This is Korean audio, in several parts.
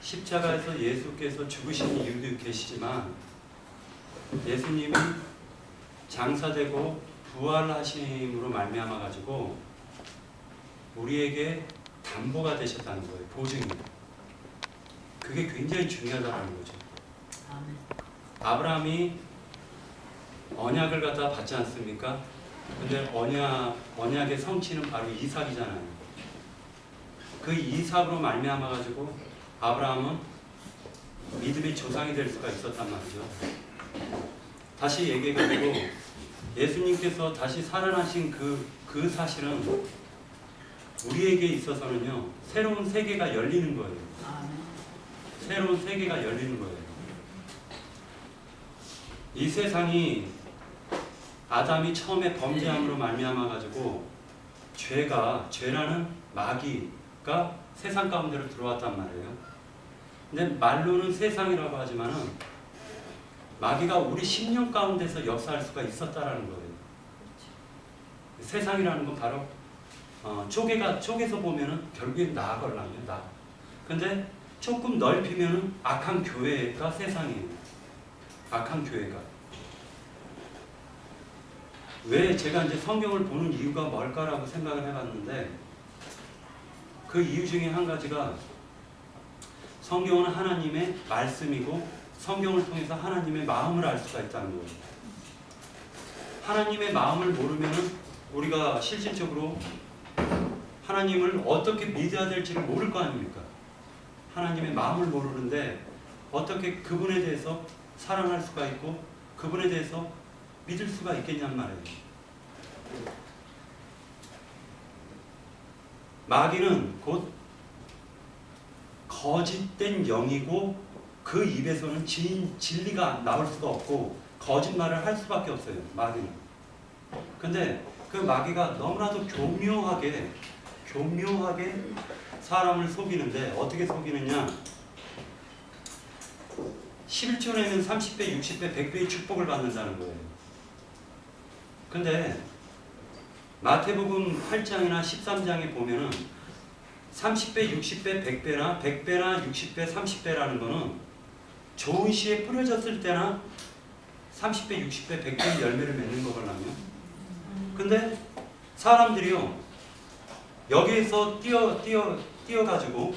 십자가에서 예수께서 죽으신 이유도 계시지만 예수님이 장사되고 부활하심으로 말미암아 가지고 우리에게 담보가 되셨다는 거예요. 보증이. 그게 굉장히 중요하다는 거죠. 아브라함이 언약을 갖다 받지 않습니까? 근데 언약의 성취는 바로 이삭이잖아요. 그 이삭으로 말미암아 가지고 아브라함은 믿음의 조상이 될 수가 있었단 말이죠. 다시 얘기해 가지고 예수님께서 다시 살아나신 그 사실은 우리에게 있어서는요, 새로운 세계가 열리는 거예요. 새로운 세계가 열리는 거예요. 이 세상이 아담이 처음에 범죄함으로 말미암아 가지고 죄라는 마귀가 세상 가운데로 들어왔단 말이에요. 근데 말로는 세상이라고 하지만은 마귀가 우리 심령 가운데서 역사할 수가 있었다라는 거예요. 세상이라는 건 바로 쪼개서 보면은 결국엔 나걸랑요, 나. 근데 조금 넓히면은 악한 교회가 세상이에요. 악한 교회가. 왜 제가 이제 성경을 보는 이유가 뭘까라고 생각을 해봤는데, 그 이유 중에 한 가지가 성경은 하나님의 말씀이고 성경을 통해서 하나님의 마음을 알 수가 있다는 거예요. 하나님의 마음을 모르면은 우리가 실질적으로 하나님을 어떻게 믿어야 될지를 모를 거 아닙니까? 하나님의 마음을 모르는데 어떻게 그분에 대해서 사랑할 수가 있고 그분에 대해서 믿을 수가 있겠냔 말이에요. 마귀는 곧 거짓된 영이고 그 입에서는 진리가 나올 수가 없고 거짓말을 할 수밖에 없어요. 마귀는. 근데 그 마귀가 너무나도 교묘하게 사람을 속이는데 어떻게 속이느냐, 11조에는 30배, 60배, 100배의 축복을 받는다는 거예요. 근데 마태복음 8장이나 13장에 보면은 30배, 60배, 100배나 100배나 60배, 30배라는 거는 좋은 씨에 뿌려졌을 때나 30배, 60배, 100배의 열매를 맺는 거거든요. 근데 사람들이요, 여기에서 띄어가지고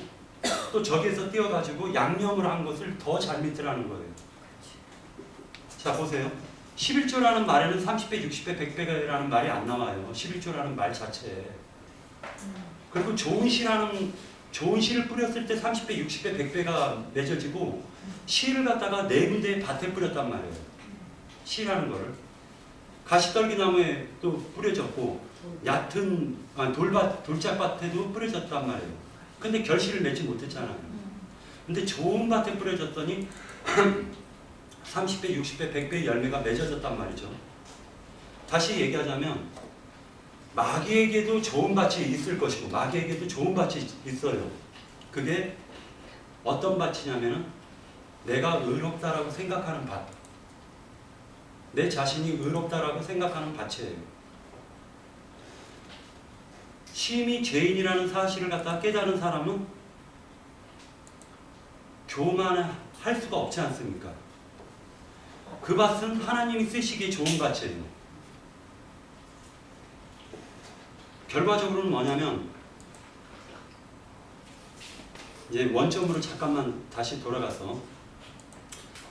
또 저기에서 띄어가지고 양념을 한 것을 더 잘 믿으라는 거예요. 자, 보세요. 11조라는 말에는 30배, 60배, 100배라는 말이 안 나와요. 11조라는 말 자체에. 그리고 좋은 씨를 뿌렸을 때 30배, 60배, 100배가 맺어지고 씨를 갖다가 네 군데의 밭에 뿌렸단 말이에요. 씨라는 거를. 가시떨기나무에 또 뿌려졌고 얕은 돌짝밭에도 뿌려졌단 말이에요. 근데 결실을 맺지 못했잖아요. 근데 좋은 밭에 뿌려졌더니 30배, 60배, 100배의 열매가 맺어졌단 말이죠. 다시 얘기하자면 마귀에게도 좋은 밭이 있을 것이고 마귀에게도 좋은 밭이 있어요. 그게 어떤 밭이냐면은 내가 의롭다라고 생각하는 밭. 내 자신이 의롭다라고 생각하는 밭이에요. 심히 죄인이라는 사실을 갖다 깨달은 사람은 교만할 수가 없지 않습니까? 그 밭은 하나님이 쓰시기에 좋은 밭이에요. 결과적으로는 뭐냐면, 이제 원점으로 잠깐만 다시 돌아가서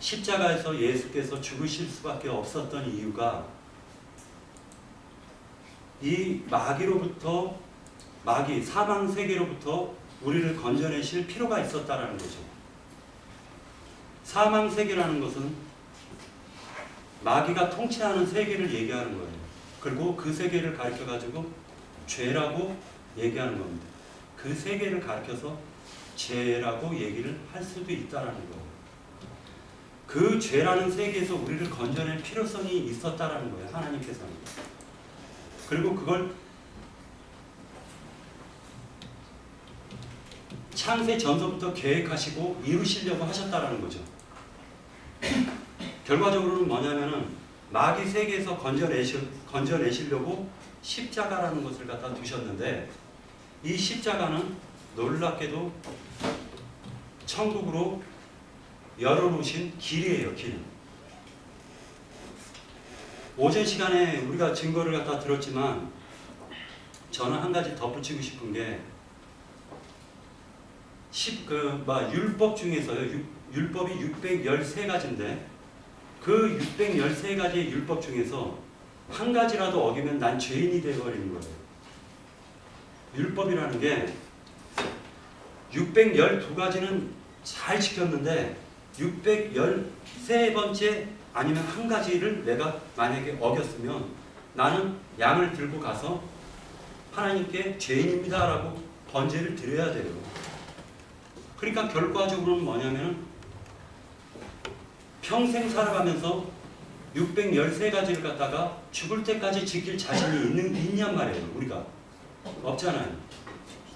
십자가에서 예수께서 죽으실 수밖에 없었던 이유가 이 마귀 사망 세계로부터 우리를 건져내실 필요가 있었다라는 거죠. 사망 세계라는 것은 마귀가 통치하는 세계를 얘기하는 거예요. 그리고 그 세계를 가르쳐 가지고 죄라고 얘기하는 겁니다. 그 세계를 가르쳐서 죄라고 얘기를 할 수도 있다라는 거예요. 그 죄라는 세계에서 우리를 건져낼 필요성이 있었다라는 거예요. 하나님께서는. 그리고 그걸 창세 전서부터 계획하시고 이루시려고 하셨다라는 거죠. 결과적으로는 뭐냐면은 마귀 세계에서 건져내시려고 십자가라는 것을 갖다 두셨는데, 이 십자가는 놀랍게도 천국으로 열어놓으신 길이에요. 길. 오전 시간에 우리가 증거를 갖다 들었지만 저는 한 가지 덧붙이고 싶은 게 율법 중에서요. 율법이 613가지인데 그 613가지의 율법 중에서 한 가지라도 어기면 난 죄인이 되어버리는 거예요. 율법이라는 게 612가지는 잘 지켰는데 613번째 아니면 한 가지를 내가 만약에 어겼으면 나는 양을 들고 가서 하나님께 죄인입니다 라고 번제를 드려야 돼요. 그러니까 결과적으로는 뭐냐면 평생 살아가면서 613가지를 갖다가 죽을 때까지 지킬 자신이 있냔 말이에요. 우리가 없잖아요.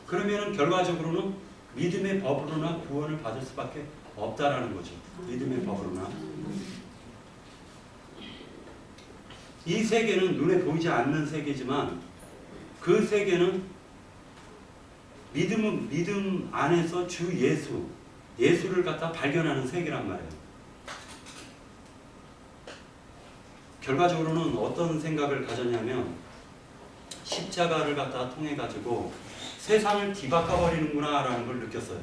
그러면은 결과적으로는 믿음의 법으로나 구원을 받을 수밖에 없다라는 거죠. 믿음의 법으로나. 이 세계는 눈에 보이지 않는 세계지만 그 세계는 믿음 안에서 주 예수를 갖다 발견하는 세계란 말이에요. 결과적으로는 어떤 생각을 가졌냐면 십자가를 갖다 통해 가지고 세상을 뒤바꿔 버리는구나 라는 걸 느꼈어요.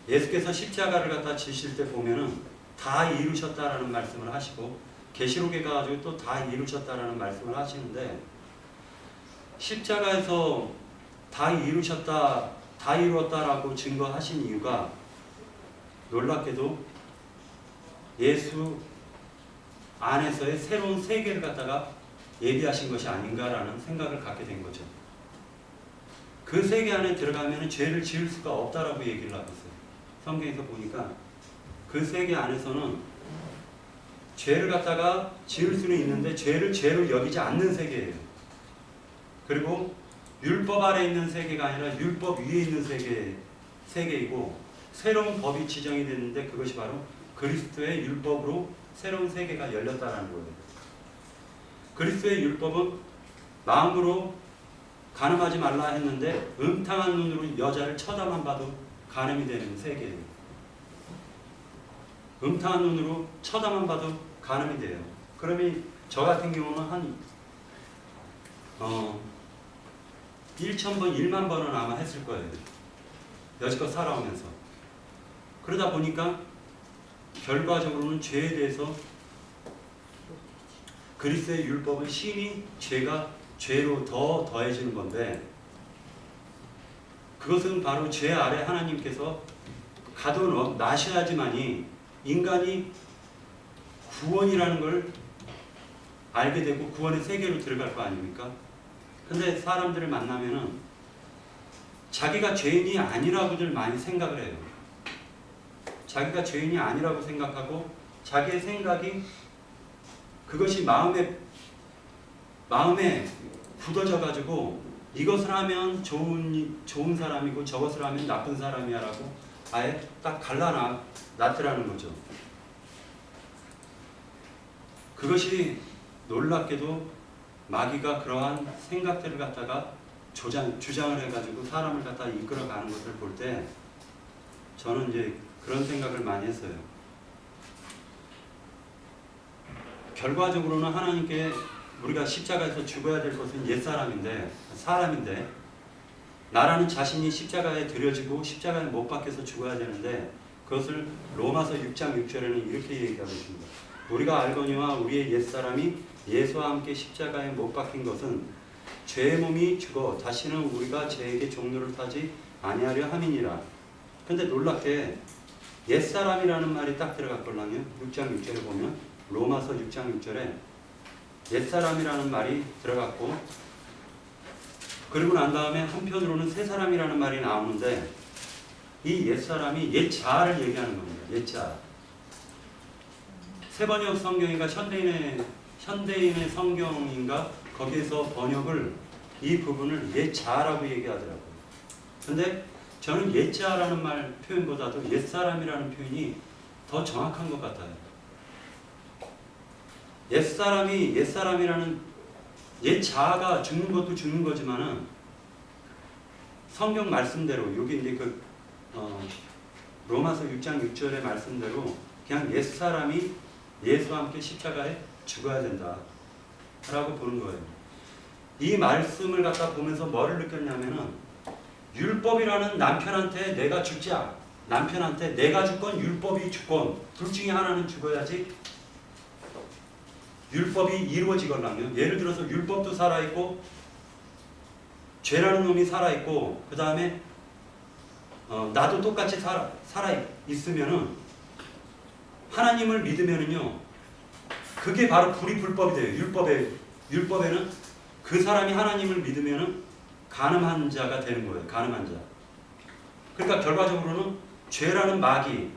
예수께서 십자가를 갖다 지실 때 보면은 다 이루셨다라는 말씀을 하시고 계시록에 가가지고 또 다 이루셨다라는 말씀을 하시는데 십자가에서 다 이루셨다, 다 이루었다라고 증거하신 이유가 놀랍게도 예수 안에서의 새로운 세계를 갖다가 예비하신 것이 아닌가라는 생각을 갖게 된 거죠. 그 세계 안에 들어가면 죄를 지을 수가 없다라고 얘기를 하고 있어요. 성경에서 보니까 그 세계 안에서는 죄를 갖다가 지을 수는 있는데 죄를 죄로 여기지 않는 세계예요. 그리고 율법 아래 있는 세계가 아니라 율법 위에 있는 세계이고 새로운 법이 지정이 됐는데 그것이 바로 그리스도의 율법으로 새로운 세계가 열렸다는 거예요. 그리스도의 율법은 마음으로 간음하지 말라 했는데 음탕한 눈으로 여자를 쳐다만 봐도 간음이 되는 세계예요. 음탕한 눈으로 쳐다만 봐도 간음이 돼요. 그러면 저 같은 경우는 한 1,000번, 1만 번은 아마 했을 거예요. 여지껏 살아오면서. 그러다 보니까 결과적으로는 죄에 대해서 그리스도의 율법은 심히 죄가 죄로 더 더해지는 건데 그것은 바로 죄 아래 하나님께서 가둬나셔야지만이 인간이 구원이라는 걸 알게 되고 구원의 세계로 들어갈 거 아닙니까? 근데 사람들을 만나면은 자기가 죄인이 아니라고들 많이 생각을 해요. 자기가 죄인이 아니라고 생각하고 자기의 생각이 그것이 마음에 굳어져 가지고 이것을 하면 좋은 사람이고 저것을 하면 나쁜 사람이야 라고 아예 딱 갈라놨더라는 거죠. 그것이 놀랍게도 마귀가 그러한 생각들을 갖다가 주장을 해가지고 사람을 갖다 이끌어가는 것을 볼 때 저는 이제 그런 생각을 많이 했어요. 결과적으로는 하나님께 우리가 십자가에서 죽어야 될 것은 사람인데 나라는 자신이 십자가에 들여지고 십자가에 못 박혀서 죽어야 되는데 그것을 로마서 6장 6절에는 이렇게 얘기하고 있습니다. 우리가 알거니와 우리의 옛사람이 예수와 함께 십자가에 못 박힌 것은 죄의 몸이 죽어 다시는 우리가 죄에게 종로를 타지 아니하려 함이니라. 근데 놀랍게 옛사람이라는 말이 딱 들어갔걸랑요. 6장 6절에 보면 로마서 6장 6절에 옛사람이라는 말이 들어갔고 그리고 난 다음에 한편으로는 새사람이라는 말이 나오는데 이 옛사람이 옛자아를 얘기하는 겁니다. 옛자아. 새번역 성경인가 현대인의 성경인가 거기에서 번역을 이 부분을 옛자아라고 얘기하더라고요. 근데 저는 옛자아라는 말 표현보다도 옛사람이라는 표현이 더 정확한 것 같아요. 옛사람이라는 옛자아가 죽는 것도 죽는 거지만은 성경 말씀대로 여기 이제 로마서 6장 6절의 말씀대로 그냥 옛사람이 예수와 함께 십자가에 죽어야 된다 라고 보는 거예요. 이 말씀을 갖다 보면서 뭐를 느꼈냐면은 율법이라는 남편한테 내가 죽지 남편한테 내가 죽건 율법이 죽건 둘 중에 하나는 죽어야지 율법이 이루어지거든요. 예를 들어서 율법도 살아있고 죄라는 놈이 살아있고 그 다음에 나도 똑같이 살아있으면은 하나님을 믿으면은요 그게 바로 불이 불법이 돼요. 율법에는 그 사람이 하나님을 믿으면은 간음한 자가 되는 거예요. 간음한 자. 그러니까 결과적으로는 죄라는 마귀,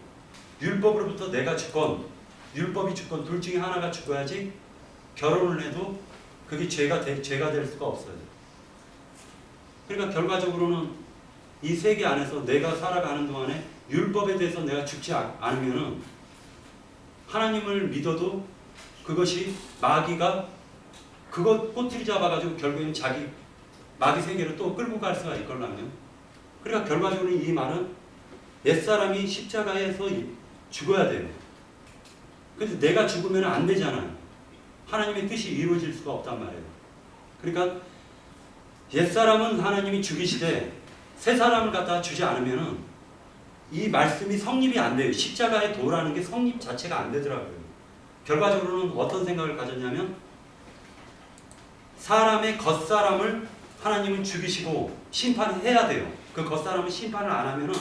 율법으로부터 내가 죽건 율법이 죽건 둘 중에 하나가 죽어야지 결혼을 해도 그게 죄가 될 수가 없어요. 그러니까 결과적으로는 이 세계 안에서 내가 살아가는 동안에 율법에 대해서 내가 죽지 않으면은 하나님을 믿어도 그것이 마귀가 그것 꼬투리 잡아가지고 결국엔 자기 마귀 세계로 또 끌고 갈 수가 있걸랑요. 그러니까 결과적으로 이 말은 옛사람이 십자가에서 죽어야 돼요. 그래서 내가 죽으면 안 되잖아요. 하나님의 뜻이 이루어질 수가 없단 말이에요. 그러니까 옛사람은 하나님이 죽이시되 새 사람을 갖다 주지 않으면은 이 말씀이 성립이 안 돼요. 십자가의 도라는 게 성립 자체가 안 되더라고요. 결과적으로는 어떤 생각을 가졌냐면 사람의 겉사람을 하나님은 죽이시고 심판해야 돼요. 그 겉사람은 심판을 안 하면은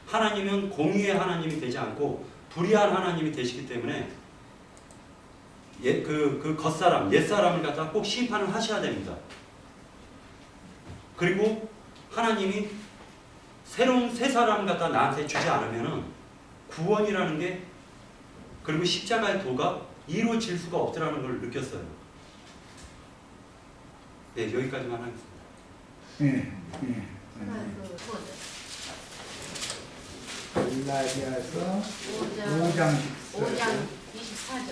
하나님은 공의의 하나님이 되지 않고 불의한 하나님이 되시기 때문에 그 겉사람, 옛사람을 갖다가 꼭 심판을 하셔야 됩니다. 그리고 하나님이 새로운 새 사람을 갖다 나한테 주지 않으면은 구원이라는 게 그리고 십자가의 도가 이루어질 수가 없더라는 걸 느꼈어요. 네, 여기까지만 하겠습니다. 갈라디아서 5장 24절.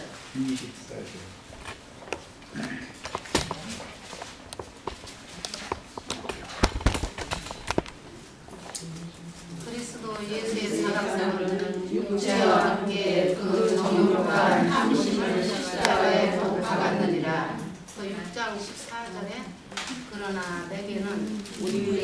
그리스도 예수의 사랑으로는 육체와 함께 그 정욕과 탐심을 십자가에 못 박았느니라. 그 6장 14절에 그러나 내게는 우리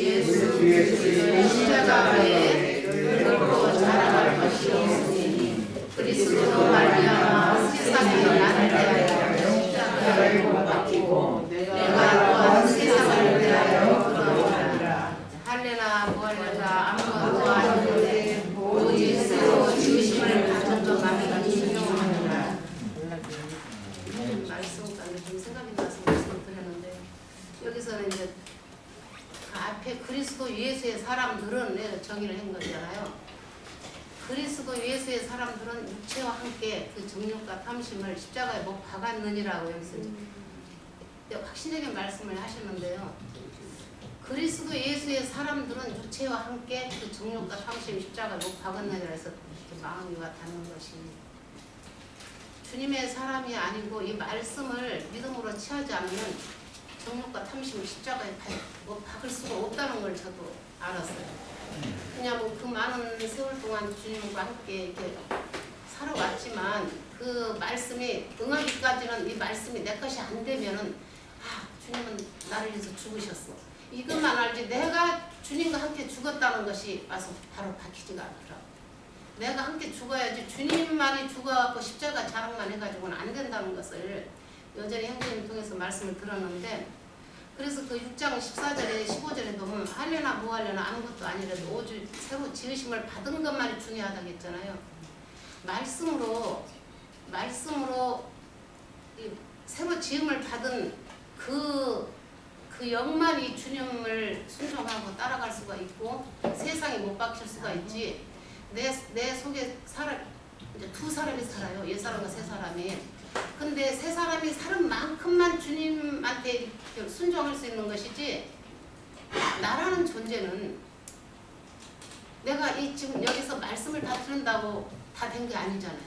예수 그리스도의 십자가에 결코 자랑할 것이 없으니 그리스도로 말미암아 세상에 나를 대하여 십자가에 못 박히고 내가 또한 세상을 대하여 그러하리라. 할례나 무할례가 아무것도 아니오되 오직 새로 지으심을 받은 것만이 중요하니라. 말씀까지 좀 생각이 나서 말씀드렸는데 여기서는 이제 그 앞에 그리스도 예수의 사람들은 내가 정의를 한 거잖아요. 그리스도 예수의 사람들은 육체와 함께 그 정욕과 탐심을 십자가에 못 박았느니라고 여기서 확실하게 말씀을 하시는데요. 그리스도 예수의 사람들은 육체와 함께 그 정욕과 탐심 십자가에 못 박았느니라 해서 이렇게 마음이 와 닿는 것이 주님의 사람이 아니고 이 말씀을 믿음으로 취하지 않으면 정욕과 탐심을 십자가에 못 박을 수가 없다는 걸 저도 알았어요. 왜냐하면 그 많은 세월 동안 주님과 함께 이렇게 살아왔지만 그 말씀이 응하기까지는 이 말씀이 내 것이 안 되면은 주님은 나를 위해서 죽으셨어. 이것만 알지 내가 주님과 함께 죽었다는 것이 와서 바로 박히지가 않더라고. 내가 함께 죽어야지 주님만이 죽어갖고 십자가 자랑만 해가지고는 안 된다는 것을 여전히 형제님 통해서 말씀을 들었는데 그래서 그 6장 14절에 15절에 보면 할례나 무할례나 아무것도 아니라도 오직 새로 지으심을 받은 것만이 중요하다고 했잖아요. 말씀으로 새로 지음을 받은 그 영만이 주님을 순종하고 따라갈 수가 있고 세상에 못 박힐 수가 있지. 내 속에 이제 두 사람이 살아요. 옛사람과 새사람이. 근데 새사람이 사는 만큼만 주님한테 순종할 수 있는 것이지 나라는 존재는 내가 지금 여기서 말씀을 다 들은다고 다 된 게 아니잖아요.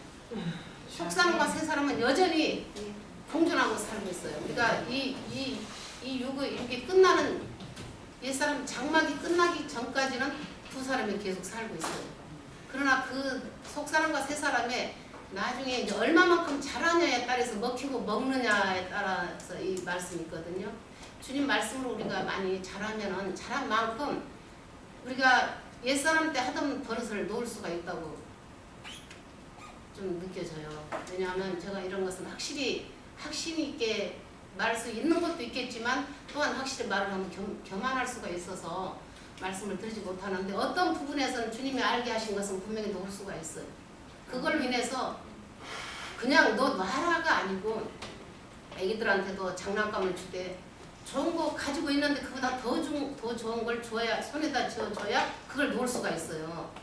속사람과 새사람은 여전히 공존하고 살고 있어요. 그러니까 이 육이 끝나는 옛사람 장막이 끝나기 전까지는 두 사람이 계속 살고 있어요. 사람과 세 사람의 나중에 이제 얼마만큼 잘하냐에 따라서 먹히고 먹느냐에 따라서 이 말씀이 있거든요. 주님 말씀으로 우리가 많이 잘하면은 잘한 만큼 우리가 옛사람 때 하던 버릇을 놓을 수가 있다고 좀 느껴져요. 왜냐하면 제가 이런 것은 확실히 확신 있게 말할 수 있는 것도 있겠지만 또한 확실히 말을 하면 교만할 수가 있어서 말씀을 드리지 못하는데 어떤 부분에서는 주님이 알게 하신 것은 분명히 놓을 수가 있어요. 그걸로 인해서 그냥 너 놔라가 아니고 애기들한테도 장난감을 줄 때 좋은 거 가지고 있는데 그보다 더 좋은 걸 줘야 손에다 쥐어줘야 그걸 놓을 수가 있어요.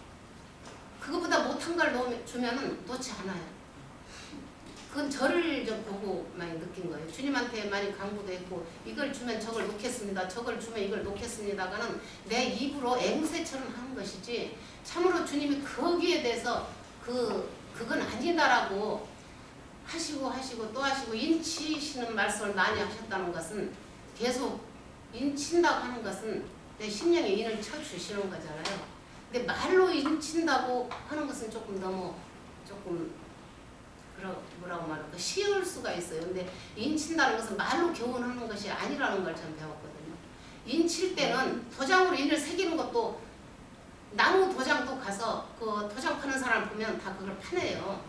그거보다 못한 걸 주면은 놓지 않아요. 그건 저를 좀 보고 많이 느낀 거예요. 주님한테 많이 강구도 했고 이걸 주면 저걸 놓겠습니다. 저걸 주면 이걸 놓겠습니다가는 내 입으로 앵무새처럼 하는 것이지 참으로 주님이 거기에 대해서 그건 아니다라고 하시고 또 하시고 인치시는 말씀을 많이 하셨다는 것은 계속 인친다고 하는 것은 내 심령에 인을 쳐주시는 거잖아요. 근데 말로 인친다고 하는 것은 조금 너무 뭐라고 말할까 쉬울 수가 있어요. 근데 인친다는 것은 말로 교훈하는 것이 아니라는 걸 전 배웠거든요. 인칠 때는 도장으로 인을 새기는 것도 나무 도장도 가서 그 도장 파는 사람 보면 다 그걸 파내요.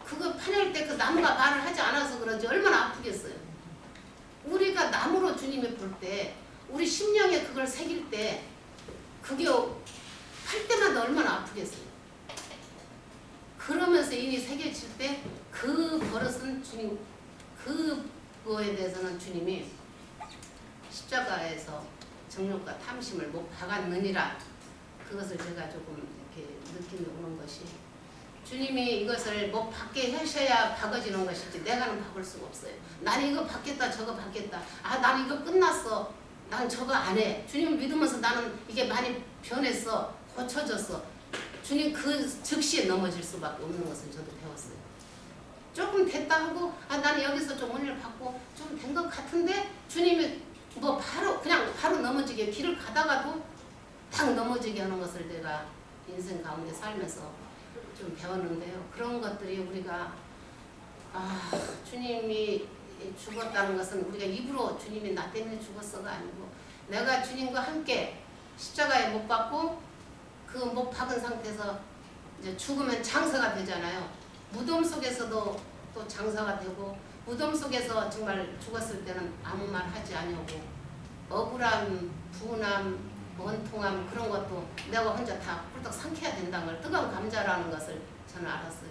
그거 파낼 때 그 나무가 말을 하지 않아서 그런지 얼마나 아프겠어요. 우리가 나무로 주님이 볼 때 우리 심령에 그걸 새길 때 그게 팔 때마다 얼마나 아프겠어요. 그러면서 인이 새겨질 때 그 버릇은 주님 그거에 대해서는 주님이 십자가에서 정욕과 탐심을 못 박았느니라. 그것을 제가 조금 이렇게 느낌이 오는 것이 주님이 이것을 못 받게 하셔야 박아지는 것이지 내가는 박을 수가 없어요. 난 이거 받겠다 저거 받겠다. 난 이거 끝났어. 난 저거 안 해. 주님을 믿으면서 나는 이게 많이 변했어. 고쳐졌어. 주님 그 즉시에 넘어질 수밖에 없는 것을 저도 배웠어요. 조금 됐다 하고 나는 여기서 좀 은혜를 받고 좀 된 것 같은데 주님이 뭐 바로 넘어지게 길을 가다가도 딱 넘어지게 하는 것을 내가 인생 가운데 살면서 좀 배웠는데요. 그런 것들이 우리가 주님이 죽었다는 것은 우리가 입으로 주님이 나 때문에 죽었어가 아니고 내가 주님과 함께 십자가에 못 박고 그 못 박은 상태에서 이제 죽으면 장사가 되잖아요. 무덤 속에서도 또 장사가 되고 무덤 속에서 정말 죽었을 때는 아무 말 하지 않냐고 억울함, 분함, 원통함 그런 것도 내가 혼자 다 꿀떡 삼켜야 된다는 걸 뜨거운 감자라는 것을 저는 알았어요.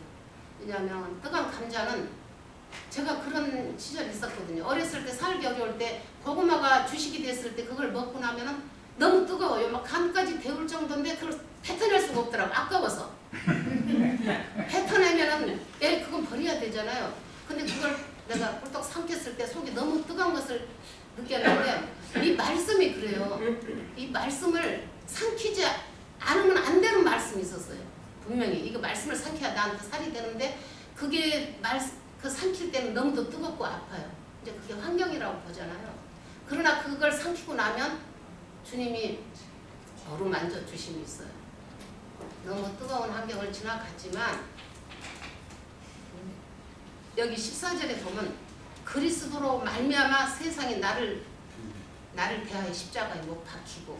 왜냐하면 뜨거운 감자는 제가 그런 시절이 있었거든요. 어렸을 때 살기 어려울 때 고구마가 주식이 됐을 때 그걸 먹고 나면은 너무 뜨거워요. 막 간까지 데울 정도인데 그걸 뱉어낼 수가 없더라고. 아까워서. 뱉어내면은 그건 버려야 되잖아요. 근데 그걸 내가 꿀떡 삼켰을 때 속이 너무 뜨거운 것을 느꼈는데 이 말씀이 그래요. 이 말씀을 삼키지 않으면 안 되는 말씀이 있었어요. 분명히 이거 말씀을 삼켜야 나한테 살이 되는데 그게 그 삼킬 때는 너무도 뜨겁고 아파요. 이제 그게 환경이라고 보잖아요. 그러나 그걸 삼키고 나면 주님이 어루만져 주심이 있어요. 너무 뜨거운 환경을 지나갔지만 여기 14절에 보면 그리스도로 말미암아 세상이 나를 대하여 십자가에 못 박히고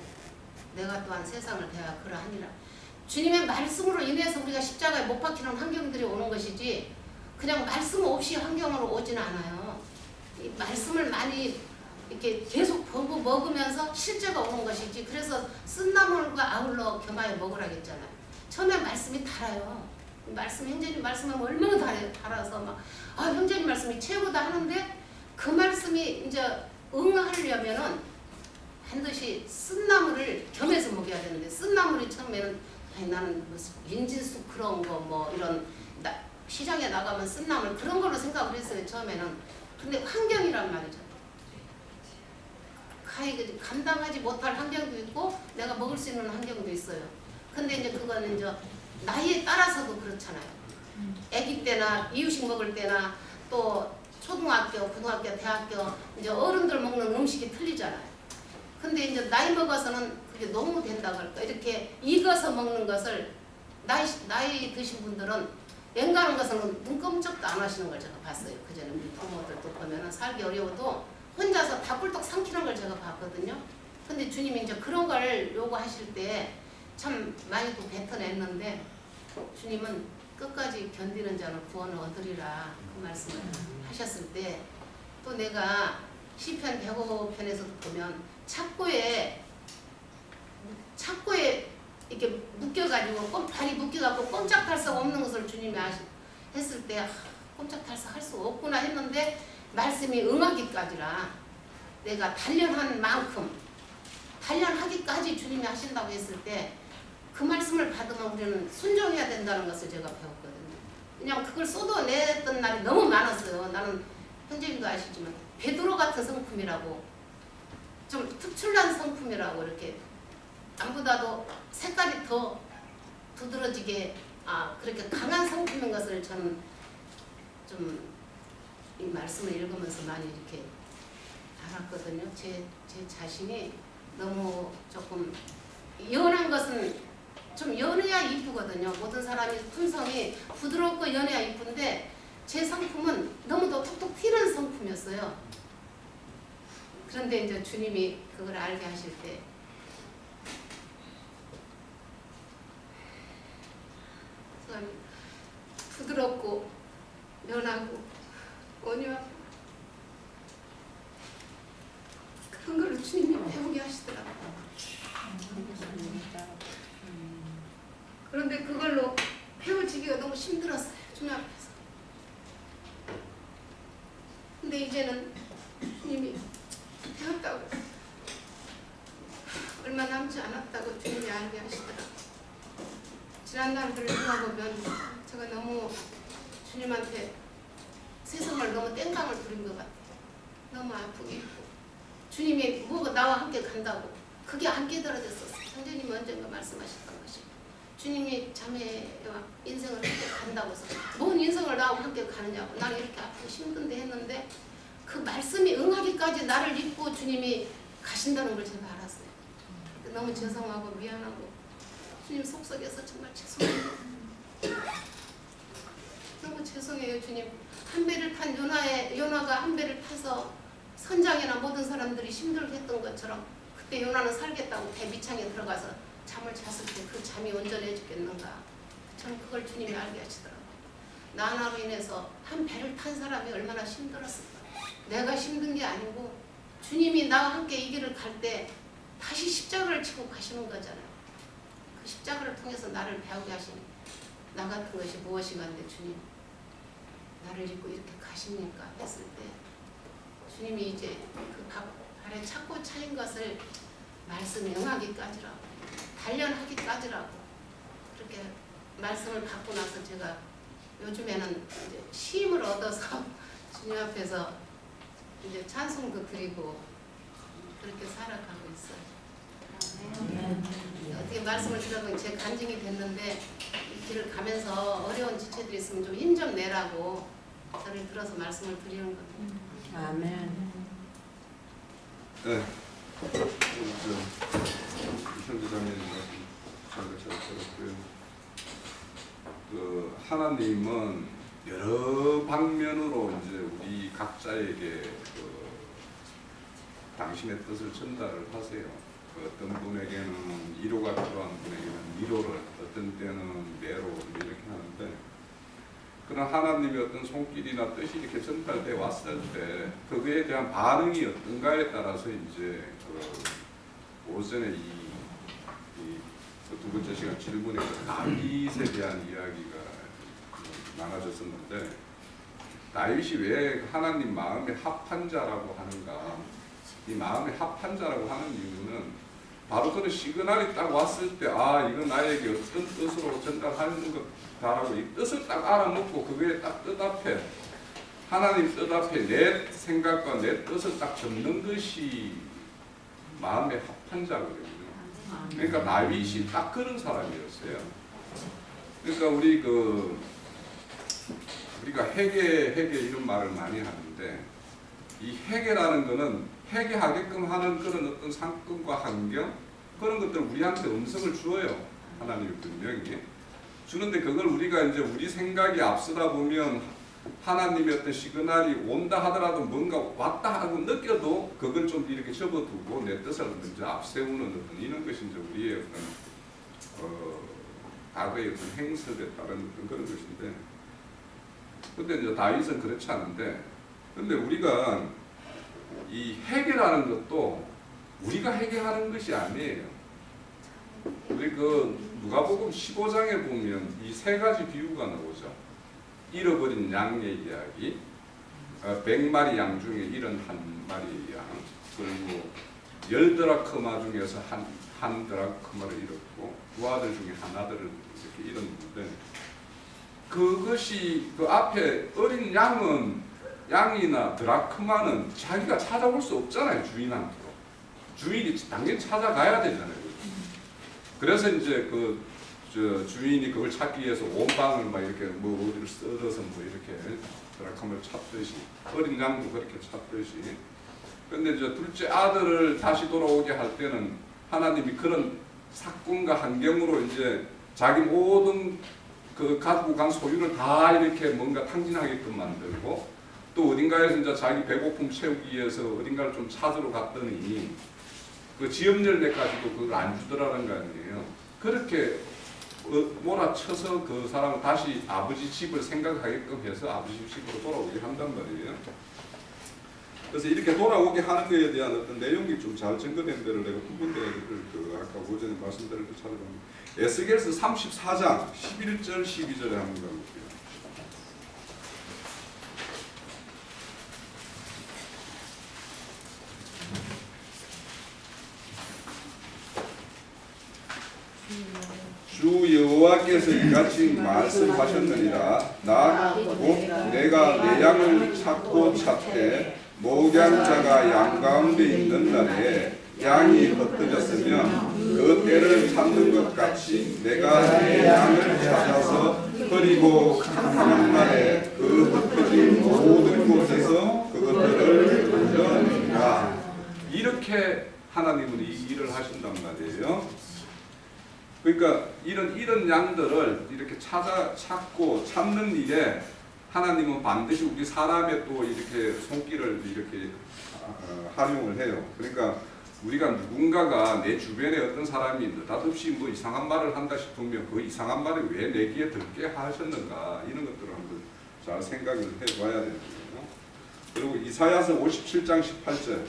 내가 또한 세상을 대하여 그러하니라. 주님의 말씀으로 인해서 우리가 십자가에 못 박히는 환경들이 오는 것이지 그냥 말씀 없이 환경으로 오지는 않아요. 이 말씀을 많이 이렇게 계속 보고 먹으면서 실제가 오는 것이지. 그래서 쓴나물과 아울러 겸하여 먹으라 했잖아요. 처음에 말씀이 달아요. 말씀 형제님 말씀하면 얼마나 달아서 막 형제님 말씀이 최고다 하는데 그 말씀이 이제 응하려면은 반드시 쓴나물을 겸해서 먹여야 되는데 쓴나물이 처음에는 나는 무슨 인진쑥 그런 거 뭐 이런 시장에 나가면 쓴나물 그런 걸로 생각을 했어요. 처음에는. 근데 환경이란 말이죠. 감당하지 못할 환경도 있고 내가 먹을 수 있는 환경도 있어요. 근데 이제 그거는 이제 나이에 따라서도 그렇잖아요. 아기 때나 이유식 먹을 때나 또 초등학교, 고등학교, 대학교 이제 어른들 먹는 음식이 틀리잖아요. 근데 이제 나이 먹어서는 그게 너무 된다 그럴까. 이렇게 익어서 먹는 것을 나이 드신 분들은 앵가는 것은 눈 끔찍도 안 하시는 걸 제가 봤어요. 그전에 우리 부모들도 보면은 살기 어려워도 혼자서 다 꿀떡 삼키는 걸 제가 봤거든요. 근데 주님이 이제 그런 걸 요구하실 때 참 많이 또 뱉어냈는데 주님은 끝까지 견디는 자는 구원을 얻으리라 그 말씀을 하셨을 때 또 내가 시편 105편에서도 보면 착고에 이렇게 묶여가지고 발이 묶여갖고 꼼짝달싹 없는 것을 주님이 했을 때 꼼짝달싹 할 수 없구나 했는데 말씀이 응하기까지라 내가 단련한 만큼 단련하기까지 주님이 하신다고 했을 때 그 말씀을 받으면 우리는 순종해야 된다는 것을 제가 배웠거든요. 그냥 그걸 쏟아냈던 날이 너무 많았어요. 나는 현재님도 아시지만 베드로 같은 성품이라고 좀 특출난 성품이라고 이렇게 남보다도 색깔이 더 두드러지게 그렇게 강한 성품인 것을 저는 좀 이 말씀을 읽으면서 많이 이렇게 알았거든요. 제 자신이 너무 조금 연한 것은 좀 연해야 이쁘거든요. 모든 사람이 품성이 부드럽고 연해야 이쁜데 제 성품은 너무도 톡톡 튀는 성품이었어요. 그런데 이제 주님이 그걸 알게 하실 때 부드럽고 연하고 온유하고 그런 걸로 주님이 배우게 하시더라고요. 그런데 그걸로 배워지기가 너무 힘들었어요. 주님 앞에서. 근데 이제는 주님이 배웠다고 얼마 남지 않았다고 주님이 알게 하시더라고요. 지난 날들을 돌아보면 제가 너무 주님한테 세상을 너무 땡깡을 부린 것 같아요. 너무 아프게 있고 주님이 뭐가 나와 함께 간다고 그게 안 깨달아졌었어요. 선생님이 언젠가 말씀하셨던 것이 주님이 자매와 인생을 함께 간다고 해서 뭔 인생을 나와 함께 가느냐고 나는 이렇게 아프고 힘든데 했는데 그 말씀이 응하기까지 나를 잊고 주님이 가신다는 걸 제가 알았어요. 너무 죄송하고 미안하고 주님 속속에서 정말 죄송해요. 너무 죄송해요. 주님 한 배를 탄 요나가 한 배를 타서 선장이나 모든 사람들이 힘들게 했던 것처럼 그때 요나는 살겠다고 배 밑창에 들어가서 잠을 잤을 때 그 잠이 온전해 주겠는가. 저는 그걸 주님이 알게 하시더라고요. 나로 인해서 한 배를 탄 사람이 얼마나 힘들었을까. 내가 힘든 게 아니고 주님이 나와 함께 이 길을 갈 때 다시 십자가를 치고 가시는 거잖아요. 그 십자가를 통해서 나를 배우게 하시니 나 같은 것이 무엇인가인데 주님 나를 잊고 이렇게 가십니까? 했을 때 주님이 이제 그 발에 찾고 차인 것을 말씀 응하기까지라고 단련하기까지라고 그렇게 말씀을 받고 나서 제가 요즘에는 이제 쉼을 얻어서 주님 앞에서 이제 찬송도 드리고 그렇게 살아가고 있어요. 어떻게 말씀을 들어보니 제 간증이 됐는데 이 길을 가면서 어려운 지체들이 있으면 좀 힘 좀 내라고 저를 들어서 말씀을 드리는 겁니다. 아멘. 네. 현대장님 말씀 잘 들었고요. 그 하나님은 여러 방면으로 이제 우리 각자에게 그 당신의 뜻을 전달을 하세요. 그 어떤 분에게는 위로가 필요한 분에게는 위로를, 어떤 때는 매로 이렇게 하는데, 그런 하나님의 어떤 손길이나 뜻이 이렇게 전달돼 왔을 때 그거에 대한 반응이 어떤가에 따라서 이제 그 오전에 두 번째 시간 질문에 다윗에 대한 이야기가 많아졌었는데, 다윗이 왜 하나님 마음에 합한 자라고 하는가? 이 마음에 합한 자라고 하는 이유는 바로 그런 시그널이 딱 왔을 때 이거 나에게 어떤 뜻으로 전달하는 것다라고 이 뜻을 딱 알아먹고 그거에 딱 뜻 앞에 하나님 뜻 앞에 내 생각과 내 뜻을 딱 접는 것이 마음에 합한 자거든요. 그러니까 다윗이 딱 그런 사람이었어요. 그러니까 우리가 회개 이런 말을 많이 하는데, 이 회개라는 거는 회개하게끔 하는 그런 어떤 상권과 환경, 그런 것들 우리한테 음성을 주어요. 하나님이 분명히. 주는데 그걸 우리가 이제 우리 생각이 앞서다 보면 하나님의 어떤 시그널이 온다 하더라도 뭔가 왔다 하고 느껴도 그걸 좀 이렇게 접어두고 내 뜻을 이제 앞세우는 어떤 이런 것이 이제 우리의 어떤 과거의 어떤 행설에 따른 어떤 그런 것인데, 근데 이제 다윗은 그렇지 않은데, 근데 우리가 이 해결하는 것도 우리가 해결하는 것이 아니에요. 우리 그 누가복음 15장에 보면 이 세 가지 비유가 나오죠. 잃어버린 양의 이야기, 100마리 양 중에 71마리 양, 그리고 10드라크마 중에서 한 드라크마를 잃었고 두 아들 중에 한 아들을 이렇게 잃었는데, 그것이 그 앞에 어린 양이나 드라크마는 자기가 찾아올 수 없잖아요. 주인한테도. 주인이 당연히 찾아가야 되잖아요. 그래서 이제 주인이 그걸 찾기 위해서 온 방을 막 이렇게 뭐 어디를 썰어서 뭐 이렇게 드라크마를 찾듯이, 어린 양도 그렇게 찾듯이. 근데 이제 둘째 아들을 다시 돌아오게 할 때는 하나님이 그런 사건과 환경으로 이제 자기 모든 그 가지고 간 소유를 다 이렇게 뭔가 탕진하게끔 만들고, 또 어딘가에서 이제 자기 배고픔 채우기 위해서 어딘가를 좀 찾으러 갔더니 그 지업 열매까지도 그걸 안 주더라는 거 아니에요. 그렇게 몰아쳐서 그 사람은 다시 아버지 집을 생각하게끔 해서 아버지 집으로 돌아오게 한단 말이에요. 그래서 이렇게 돌아오게 하는 것에 대한 어떤 내용이 좀 잘 증거된 데를 내가 두 군데를 아까 오전에 말씀드린 것 찾아보면 에스겔서 34장 11절 12절에 한번 가볼게요. 주 여호와께서 이같이 말씀하셨느니라. 나 곧 내가 내 양을 찾고 찾되 목양자가 양 가운데 있는 날에 양이 흩어졌으면 그 때를 찾는 것 같이 내가 내 양을 찾아서 버리고 하는 날에 그 흩어진 모든 곳에서 그것들을 건져내리라. 이렇게 하나님은 이 일을 하신단 말이에요. 그러니까 이런 양들을 이렇게 찾고 찾는 일에 하나님은 반드시 우리 사람의 또 이렇게 손길을 이렇게 활용을 해요. 그러니까 우리가 누군가가 내 주변에 어떤 사람이 느닷없이 뭐 이상한 말을 한다 싶으면 그 이상한 말을 왜 내 귀에 들게 하셨는가, 이런 것들을 한번 잘 생각을 해봐야 되는 거예요. 그리고 이사야서 57장 18절.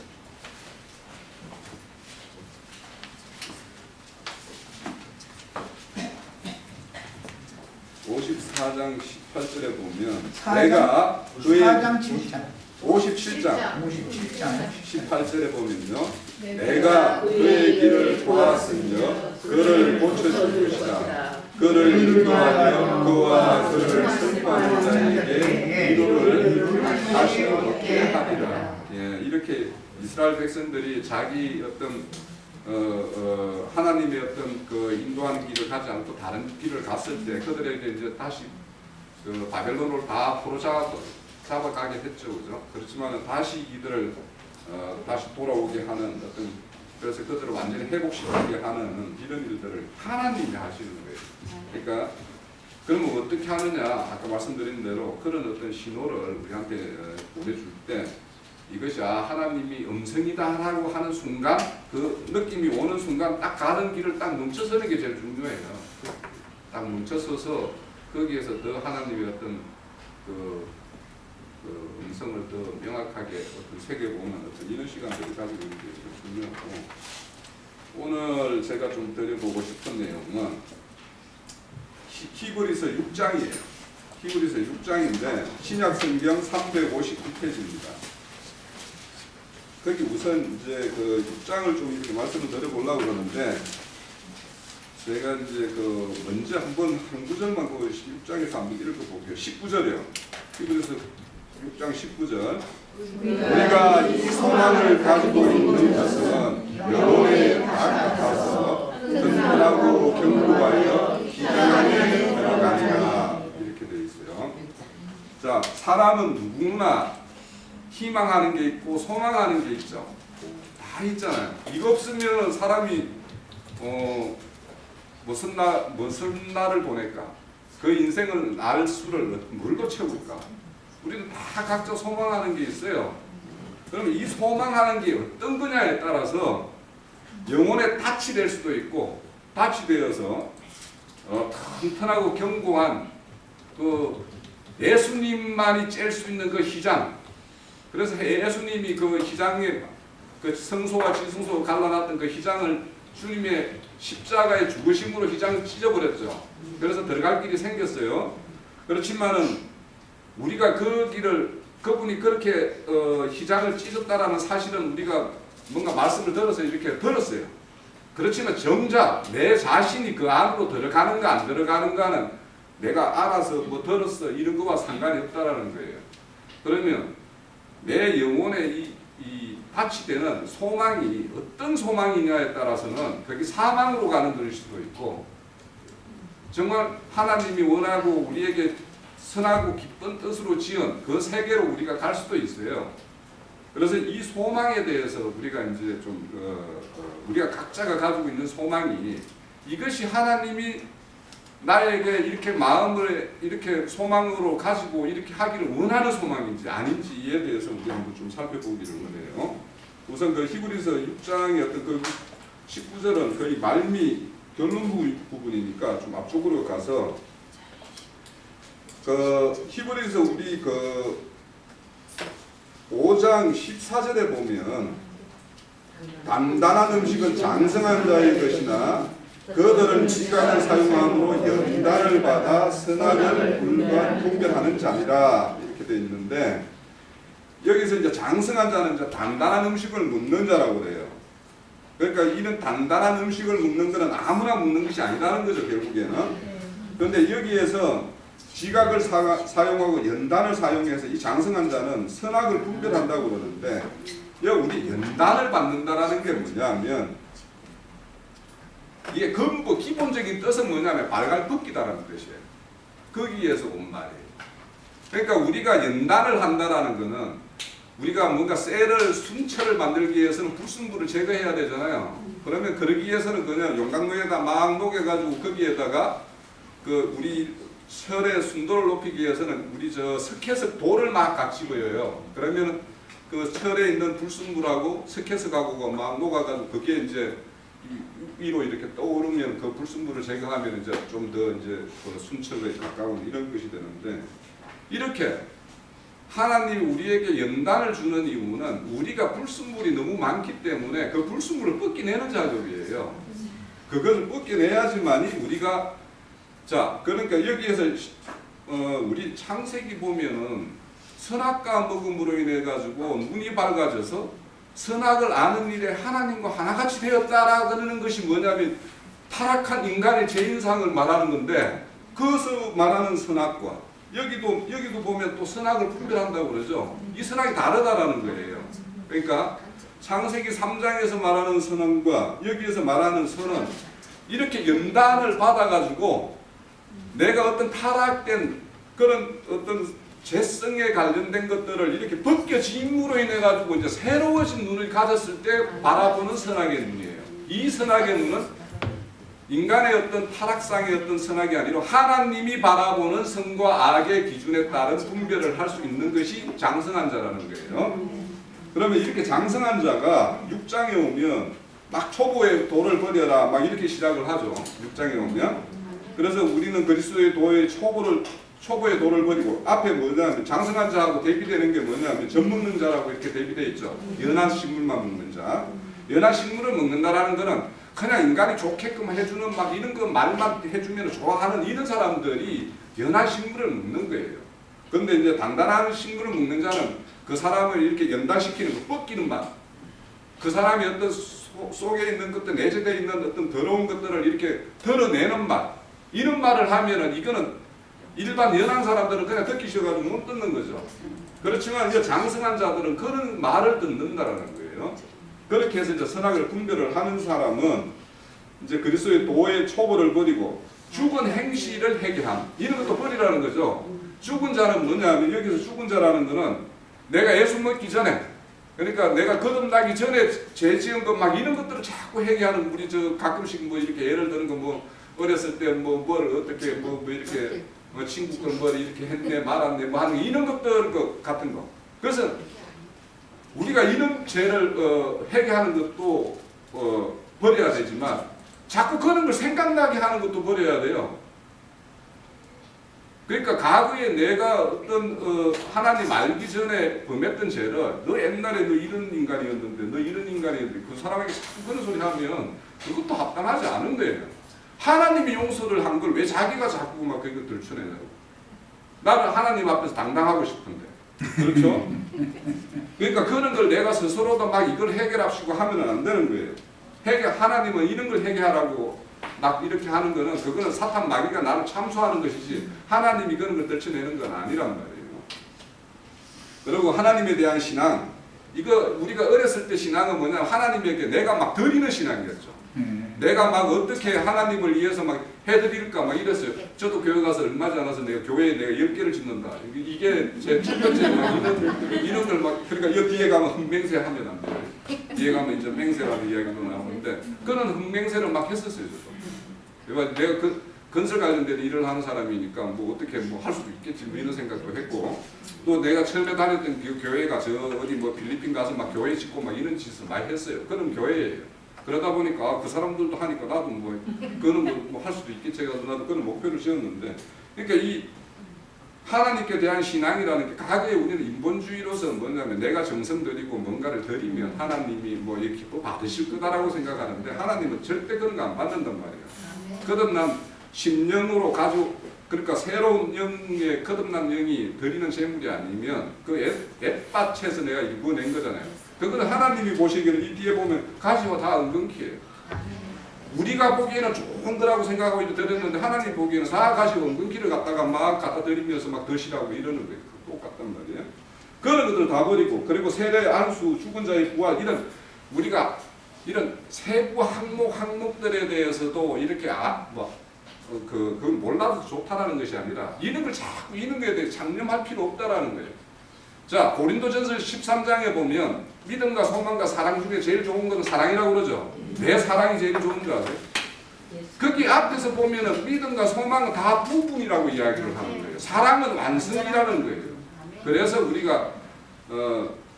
54장 18절에 보면 내가 그의 4장 7장 57장 57장 18절에 보면요, 내가 그의 길을 도왔으며 그를 고쳐줄 것이다. 그를 인도하여 그와 그를 슬퍼하는 자에게 위로를 다시 얻게 하리라. 예, 이렇게 이스라엘 백성들이 자기 어떤 하나님의 어떤 그 인도하는 길을 가지 않고 다른 길을 갔을 때 그들에게 이제 다시 그 바벨론으로 다 잡아가게 했죠, 그죠? 그렇지만 다시 이들을 다시 돌아오게 하는 어떤, 그래서 그들을 완전히 회복시키게 하는 이런 일들을 하나님이 하시는 거예요. 그러니까 그러면 어떻게 하느냐? 아까 말씀드린 대로 그런 어떤 신호를 우리한테 보내줄 때 이것이 하나님이 음성이다라고 하는 순간, 그 느낌이 오는 순간 딱 가는 길을 딱 멈춰서는 게 제일 중요해요. 딱 멈춰서서 거기에서 더 하나님의 어떤 그 음성을 더 명확하게 어떤 새겨보는 어떤 이런 시간들을 가지고 있는 게 중요하고, 오늘 제가 좀 드려보고 싶은 내용은 히브리서 6장이에요. 히브리서 6장인데 신약 성경 359페이지입니다. 거기 우선 이제 그 6장을 좀 이렇게 말씀을 드려보려고 그러는데, 제가 이제 그 먼저 한번 한 구절만 그 6장에서 한번 읽어볼게요. 19절이요. 히브리서 6장 19절. 우리가 이 소망을 가지고 있는 것은 여호와의 같아서 든든하고 견고하여 기장하게 들어가니라. 이렇게 되어 있어요. 자, 사람은 누구나 희망하는 게 있고 소망하는 게 있죠. 다 있잖아요. 이거 없으면 사람이 무슨 날을 보낼까? 그 인생을 날 수를 뭘로 채울까? 우리는 다 각자 소망하는 게 있어요. 그러면 이 소망하는 게 어떤 거냐에 따라서 영혼의 닻이 될 수도 있고, 닻이 되어서 튼튼하고 견고한 그 예수님만이 뗄 수 있는 그 휘장. 그래서 예수님이 그 휘장에 그 성소와 지성소 갈라놨던 그 휘장을 주님의 십자가의 죽으심으로 휘장을 찢어버렸죠. 그래서 들어갈 길이 생겼어요. 그렇지만은 우리가 그 길을 그분이 그렇게 휘장을 찢었다라는 사실은 우리가 뭔가 말씀을 들어서 이렇게 들었어요. 그렇지만 정작 내 자신이 그 안으로 들어가는가 안 들어가는가는 내가 알아서 뭐 들었어 이런 거와 상관이 없다라는 거예요. 그러면 내 영혼의 이 닻이 되는 소망이 어떤 소망이냐에 따라서는 그게 사망으로 가는 것일 수도 있고, 정말 하나님이 원하고 우리에게 선하고 기쁜 뜻으로 지은 그 세계로 우리가 갈 수도 있어요. 그래서 이 소망에 대해서 우리가 이제 좀 우리가 각자가 가지고 있는 소망이 이것이 하나님이 나에게 이렇게 마음을 이렇게 소망으로 가지고 이렇게 하기를 원하는 소망인지 아닌지에 대해서 우리 한번 좀 살펴보기를 원해요. 우선 그 히브리서 6장의 어떤 그 19절은 거의 말미 결론 부분이니까 좀 앞쪽으로 가서 그 히브리서 우리 그 5장 14절에 보면 단단한 음식은 장성한 자의 것이나 그들은 지각을 사용함으로 연단을 받아 선악을 분별하는 자니라 이렇게 되어 있는데, 여기서 이제 장성한 자는 이제 단단한 음식을 먹는 자라고 그래요. 그러니까 이런 단단한 음식을 먹는 것은 아무나 먹는 것이 아니라는 거죠, 결국에는. 그런데 여기에서 지각을 사용하고 연단을 사용해서 이 장성한 자는 선악을 분별한다고 그러는데, 우리 연단을 받는다라는 게 뭐냐면 이게 근본 기본적인 뜻은 뭐냐면 발갈 벗기다라는 뜻이에요. 거기에서 온 말이에요. 그러니까 우리가 연단을 한다라는 거는 우리가 뭔가 쇠를 순철을 만들기 위해서는 불순물을 제거해야 되잖아요. 그러면 그러기 위해서는 그냥 용광로에다 막 녹여가지고 거기에다가 그 우리 철의 순도를 높이기 위해서는 우리 저 석회석 돌을 막 같이 보여요. 그러면 그 철에 있는 불순물하고 석회석하고가 막 녹아가지고 그게 이제 위로 이렇게 떠오르면 그 불순물을 제거하면 이제 좀 더 이제 그 순철에 가까운 이런 것이 되는데, 이렇게 하나님이 우리에게 연단을 주는 이유는 우리가 불순물이 너무 많기 때문에 그 불순물을 벗겨내는 작업이에요. 그것을 벗겨내야지만이 우리가 그러니까 여기에서 우리 창세기 보면은 선악과 먹음으로 인해 가지고 눈이 밝아져서 선악을 아는 일에 하나님과 하나같이 되었다라고 하는 것이 뭐냐면 타락한 인간의 죄인상을 말하는 건데, 그것을 말하는 선악과 여기도 보면 또 선악을 분별한다고 그러죠. 이 선악이 다르다라는 거예요. 그러니까 창세기 3장에서 말하는 선악과 여기에서 말하는 선은 이렇게 연단을 받아가지고 내가 어떤 타락된 그런 어떤 죄성에 관련된 것들을 이렇게 벗겨짐으로 인해 가지고 이제 새로워진 눈을 가졌을 때 바라보는 선악의 눈이에요. 이 선악의 눈은 인간의 어떤 타락상의 어떤 선악이 아니라 하나님이 바라보는 선과 악의 기준에 따른 분별을 할 수 있는 것이 장성한 자라는 거예요. 그러면 이렇게 장성한 자가 6장에 오면 막 초보의 도를 버려라 막 이렇게 시작을 하죠. 6장에 오면. 그래서 우리는 그리스도의 도의 초보의 도를 버리고, 앞에 뭐냐면 장성한 자하고 대비되는 게 뭐냐면 젖 먹는 자라고 이렇게 대비되어 있죠. 연한 식물만 먹는 자. 연한 식물을 먹는다라는 거는 그냥 인간이 좋게끔 해주는 막 이런 거 말만 해주면 좋아하는 이런 사람들이 연한 식물을 먹는 거예요. 그런데 이제 단단한 식물을 먹는 자는 그 사람을 이렇게 연단시키는 거, 뻗기는 맛. 그 사람이 어떤 속에 있는 것들, 내재되어 있는 어떤 더러운 것들을 이렇게 덜어내는 맛. 이런 말을 하면은 이거는 일반 연한 사람들은 그냥 듣기 싫어가지고 못 듣는 거죠. 그렇지만 이 장성한 자들은 그런 말을 듣는다라는 거예요. 그렇게 해서 이제 선악을 분별을 하는 사람은 이제 그리스도의 도의 초보를 버리고 죽은 행실을 해결함. 이런 것도 버리라는 거죠. 죽은 자는 뭐냐면 여기서 죽은 자라는 거는 내가 예수 먹기 전에, 그러니까 내가 거듭나기 전에 죄 지은 것 막 이런 것들을 자꾸 회개하는, 우리 저 가끔씩 뭐 이렇게 예를 드는 거 뭐 어렸을 때 뭐 뭘 어떻게 뭐 이렇게 친구들 뭘 이렇게 했네 말았네 뭐 하는 이런 것들 같은 거. 그래서 우리가 이런 죄를 회개하는 것도 버려야 되지만 자꾸 그런 걸 생각나게 하는 것도 버려야 돼요. 그러니까 과거에 내가 어떤 하나님 알기 전에 범했던 죄를 너 옛날에 너 이런 인간이었는데 너 이런 인간이었는데 그 사람에게 자꾸 그런 소리 하면 그것도 합당하지 않은 거예요. 하나님이 용서를 한 걸 왜 자기가 자꾸 막 그거 들춰내냐고. 나는 하나님 앞에서 당당하고 싶은데. 그렇죠? 그러니까 그런 걸 내가 스스로도 막 이걸 해결합시고 하면 안 되는 거예요. 하나님은 이런 걸 해결하라고 막 이렇게 하는 거는 그거는 사탄 마귀가 나를 참소하는 것이지 하나님이 그런 걸 떨쳐내는 건 아니란 말이에요. 그리고 하나님에 대한 신앙, 이거 우리가 어렸을 때 신앙은 뭐냐면 하나님에게 내가 막 드리는 신앙이었죠. 내가 막 어떻게 하나님을 위해서 막 해드릴까 막 이랬어요. 저도 교회 가서 얼마 지나서 내가 교회에 내가 10개를 짓는다. 이게 제 첫 번째 막 이런 걸 막 그러니까 여 뒤에 가면 흑맹세 하면 안 돼요. 뒤에 가면 이제 맹세라는 이야기도 나오는데 그런 흑맹세를 막 했었어요. 저도. 내가 그 건설 관련된 일을 하는 사람이니까 뭐 어떻게 뭐 할 수도 있겠지 뭐 이런 생각도 했고 또 내가 처음에 다녔던 그 교회가 저 어디 뭐 필리핀 가서 막 교회 짓고 막 이런 짓을 많이 했어요. 그런 교회예요. 그러다 보니까 그 사람들도 하니까 나도 뭐 그거는 뭐 할 수도 있겠지 해서 나도 그런 목표를 지었는데 그러니까 이 하나님께 대한 신앙이라는 게 과거에 우리는 인본주의로서 뭐냐면 내가 정성 들이고 뭔가를 드리면 하나님이 뭐 이렇게 또 받으실 거다라고 생각하는데 하나님은 절대 그런 거 안 받는단 말이에요. 거듭난 심령으로 그러니까 새로운 영의 거듭난 영이 드리는 재물이 아니면 그 앳밭에서 내가 일궈낸 거잖아요. 그거는 하나님이 보시기에는 이 뒤에 보면 가시와 다 은근키예요. 우리가 보기에는 좋은 거라고 생각하고 드렸는데 하나님 보기에는 다 가시와 은근키를 갖다가 막 갖다 드리면서 막 드시라고 이러는 거예요. 똑같단 말이에요. 그런 것들 다 버리고 그리고 세례, 안수, 죽은 자의 부활 이런 우리가 이런 세부 항목들에 대해서도 이렇게 그건 몰라도 좋다라는 것이 아니라 이런 걸 자꾸 이런 거에 대해 장념할 필요 없다라는 거예요. 자, 고린도전서 13장에 보면 믿음과 소망과 사랑 중에 제일 좋은 것은 사랑이라고 그러죠. 왜 사랑이 제일 좋은 줄 아세요? 거기 앞에서 보면은 믿음과 소망은 다 부분이라고 이야기를 하는 거예요. 사랑은 완성이라는 거예요. 그래서 우리가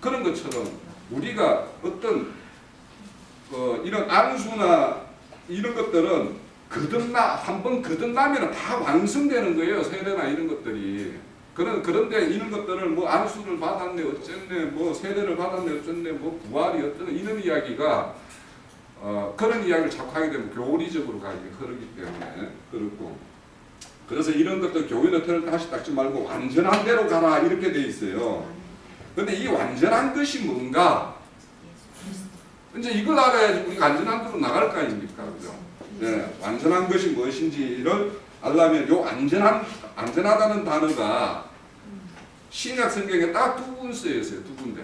그런 것처럼 우리가 어떤 이런 안수나 이런 것들은 한번 거듭나면 다 완성되는 거예요. 세례나 이런 것들이. 그런데 이런 것들을 뭐 안수를 받았네 어쨌네 뭐 세례를 받았네 어쨌네 뭐 부활이 어쩌네 이런 이야기가 그런 이야기를 자꾸 하게 되면 교리적으로 가기 흐르기 때문에 그렇고 그래서 이런 것들 교회는 틀을 다시 닦지 말고 완전한 대로 가라 이렇게 돼 있어요. 근데 이 완전한 것이 뭔가 이제 이걸 알아야지 우리가 완전한 대로 나갈 거 아닙니까? 그죠? 네, 완전한 것이 무엇인지를 알려면 요 안전하다는 단어가 신약 성경에 딱 두 군 쓰여 있어요. 두 군데.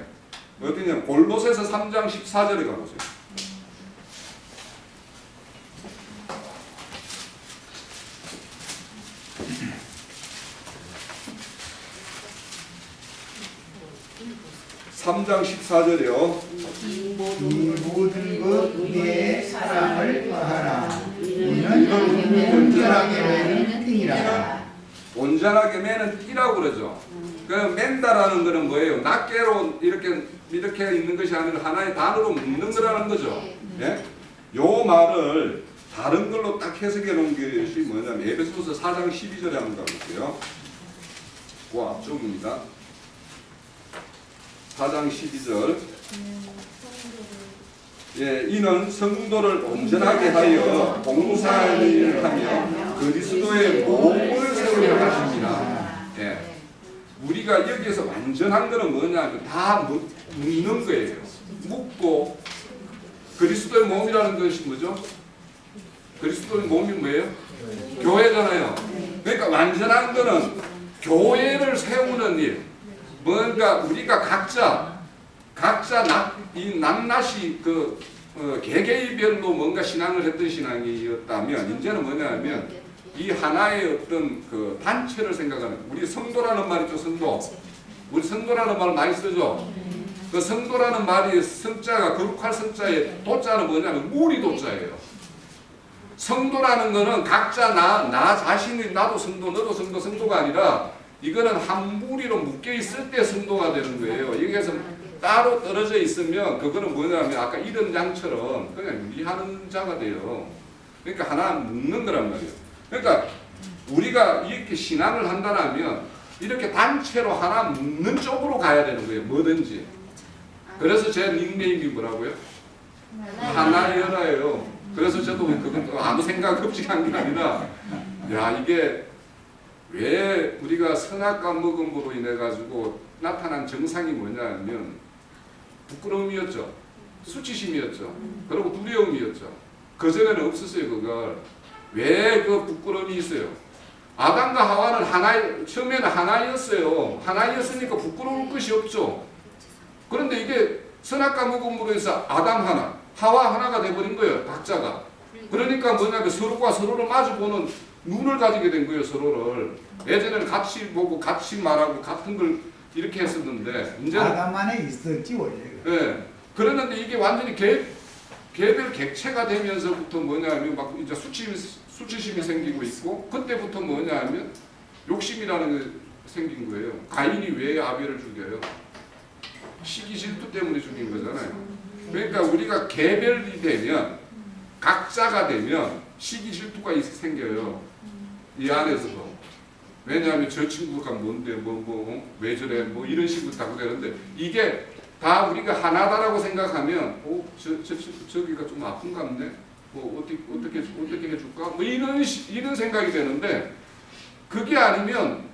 어디냐면 골로새서 3장 14절에 가보세요. (3장 14절이요) 이 모든 것 위에 사랑을 더하라. 이는 온전하게 매는 띠라. 온전하게 매는 띠라고 그러죠. 그 맨다라는 거는 뭐예요? 낱개로 이렇게 있는 것이 아니라 하나의 단어로 묶는 거라는 거죠. 예? 요 말을 다른 걸로 딱 해석해 놓은 것이 뭐냐면 에베소서 4장 12절에 한번 가볼게요. 그 앞쪽입니다. 4장 12절. 예, 이는 성도를 온전하게 하여 봉사하는 일을 하며 그리스도의 몸을 세우려 하십니다. 예. 우리가 여기에서 완전한 거는 뭐냐면 다 묶는 거예요. 묶고 그리스도의 몸이라는 것이 뭐죠? 그리스도의 몸이 뭐예요? 교회잖아요. 그러니까 완전한 거는 교회를 세우는 일. 뭔가 우리가 각자 낱낱이 개개인별로 뭔가 신앙을 했던 신앙이었다면 이제는 뭐냐면 이 하나의 어떤 그 단체를 생각하는 우리 성도라는 말이죠. 성도. 우리 성도라는 말 많이 쓰죠. 그 성도라는 말이 성자가 거룩할 성자의 도자는 뭐냐면 무리 도자예요. 성도라는 거는 각자 나 자신이 나도 성도 너도 성도 성도가 아니라 이거는 한 무리로 묶여 있을 때 성도가 되는 거예요. 여기에서 따로 떨어져 있으면 그거는 뭐냐면 아까 이런 양처럼 그냥 유리하는 자가 돼요. 그러니까 하나 묶는 거란 말이에요. 그러니까 우리가 이렇게 신앙을 한다면 이렇게 단체로 하나 묶는 쪽으로 가야 되는 거예요. 뭐든지. 그래서 제 닉네임이 뭐라고요? 하나여라예요. 그래서 저도 그건 아무 생각 없이 한 게 아니라 야 이게 왜 우리가 선악과 먹음으로 인해 가지고 나타난 정상이 뭐냐면 부끄러움이었죠. 수치심이었죠. 그리고 두려움이었죠. 그전에는 없었어요. 그걸. 왜 그 부끄러움이 있어요? 아담과 하와는 처음에는 하나였어요. 하나였으니까 부끄러울 것이 없죠. 그런데 이게 선악과 먹음으로 해서 아담 하나, 하와 하나가 돼버린 거예요. 각자가. 그러니까 뭐냐면 서로가 서로를 마주보는 눈을 가지게 된 거예요. 서로를. 예전에는 같이 보고 같이 말하고 같은 걸 이렇게 했었는데 이제는 아담만에 있었지 원래. 예. 그랬는데 이게 완전히 개별 객체가 되면서부터 뭐냐면 막 이제 수치심이 생기고 있고 그때부터 뭐냐면 욕심이라는 게 생긴 거예요. 가인이 왜 아벨을 죽여요? 시기 질투 때문에 죽인 거잖아요. 그러니까 우리가 개별이 되면 각자가 되면 시기 질투가 생겨요. 이 안에서도. 왜냐하면 저 친구가 뭔데 왜 저래 뭐 이런 식으로 자꾸 되는데 이게 다 우리가 하나다라고 생각하면 저기가 좀 아픈 것 같네. 어떻게 해줄까? 뭐 이런 생각이 되는데 그게 아니면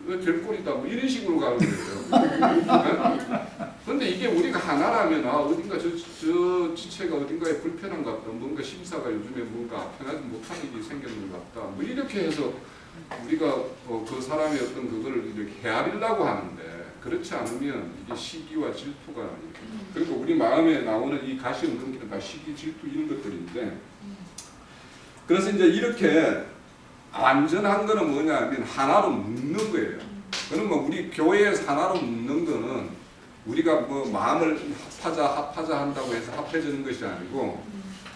왜 될꼴이다 뭐 이런 식으로 가는 거예요. 그런데 이게 우리가 하나라면 어딘가 저 지체가 어딘가에 불편한 것 같다. 뭔가 심사가 요즘에 뭔가 편하지 못한 일이 생겼는 것 같다. 뭐 이렇게 해서 우리가 그 사람의 어떤 그거를 이렇게 헤아리려고 하는데 그렇지 않으면 이게 시기와 질투가 이렇게 그러니까 우리 마음에 나오는 이 가시운동기는 다 시기, 질투 이런 것들인데 그래서 이제 이렇게 완전한 거는 뭐냐면 하나로 묶는 거예요. 그러면 우리 교회에서 하나로 묶는 거는 우리가 뭐 마음을 합하자 한다고 해서 합해지는 것이 아니고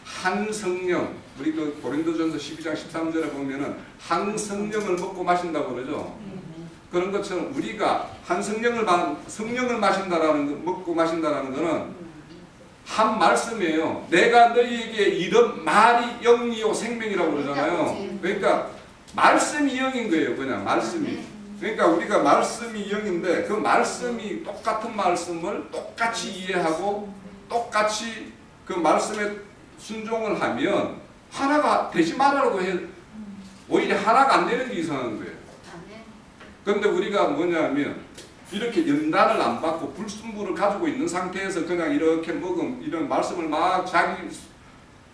한 성령 우리 그 고린도전서 12장 13절에 보면은 한 성령을 먹고 마신다고 그러죠. 그런 것처럼 우리가 한 성령을 마신다라는 먹고 마신다라는 거는 한 말씀이에요. 내가 너희에게 이런 말이 영이요 생명이라고 그러잖아요. 그러니까 말씀이 영인 거예요. 그냥 말씀이. 그러니까 우리가 말씀이 영인데 그 말씀이 똑같은 말씀을 똑같이 이해하고 똑같이 그 말씀에 순종을 하면 하나가 되지 말라고 해. 오히려 하나가 안 되는 게 이상한 거예요. 그런데 우리가 뭐냐면 이렇게 연단을 안 받고 불순물을 가지고 있는 상태에서 그냥 이렇게 이런 말씀을 막 자기가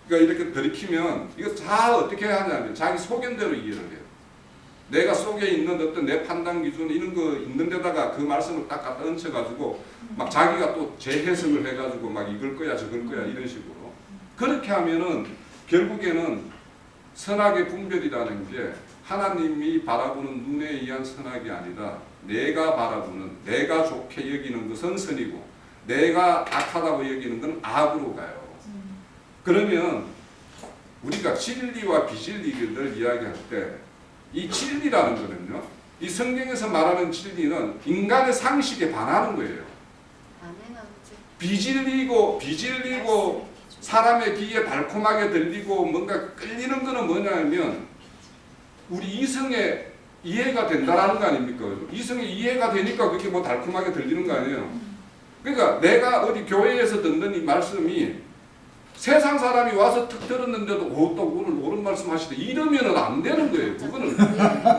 이렇게 들이키면 이거 다 어떻게 하냐면 자기 소견대로 이해를 해요. 내가 속에 있는 어떤 내 판단 기준 이런 거 있는 데다가 그 말씀을 딱 갖다 얹혀가지고 막 자기가 또 재해석을 해가지고 막 이걸 거야 저걸 거야 이런 식으로 그렇게 하면은 결국에는 선악의 분별이라는 게 하나님이 바라보는 눈에 의한 선악이 아니라 내가 바라보는 내가 좋게 여기는 것은 선이고 내가 악하다고 여기는 건 악으로 가요. 그러면 우리가 진리와 비진리를 이야기할 때 이 진리라는 거는요. 이 성경에서 말하는 진리는 인간의 상식에 반하는 거예요. 비진리고 사람의 귀에 달콤하게 들리고 뭔가 끌리는 거는 뭐냐면 우리 이성에 이해가 된다라는 거 아닙니까? 이성에 이해가 되니까 그게 뭐 달콤하게 들리는 거 아니에요. 그러니까 내가 어디 교회에서 듣는 이 말씀이 세상 사람이 와서 툭 들었는데도 또 오늘 옳은 말씀 하시대 이러면은 안 되는 거예요. 그거는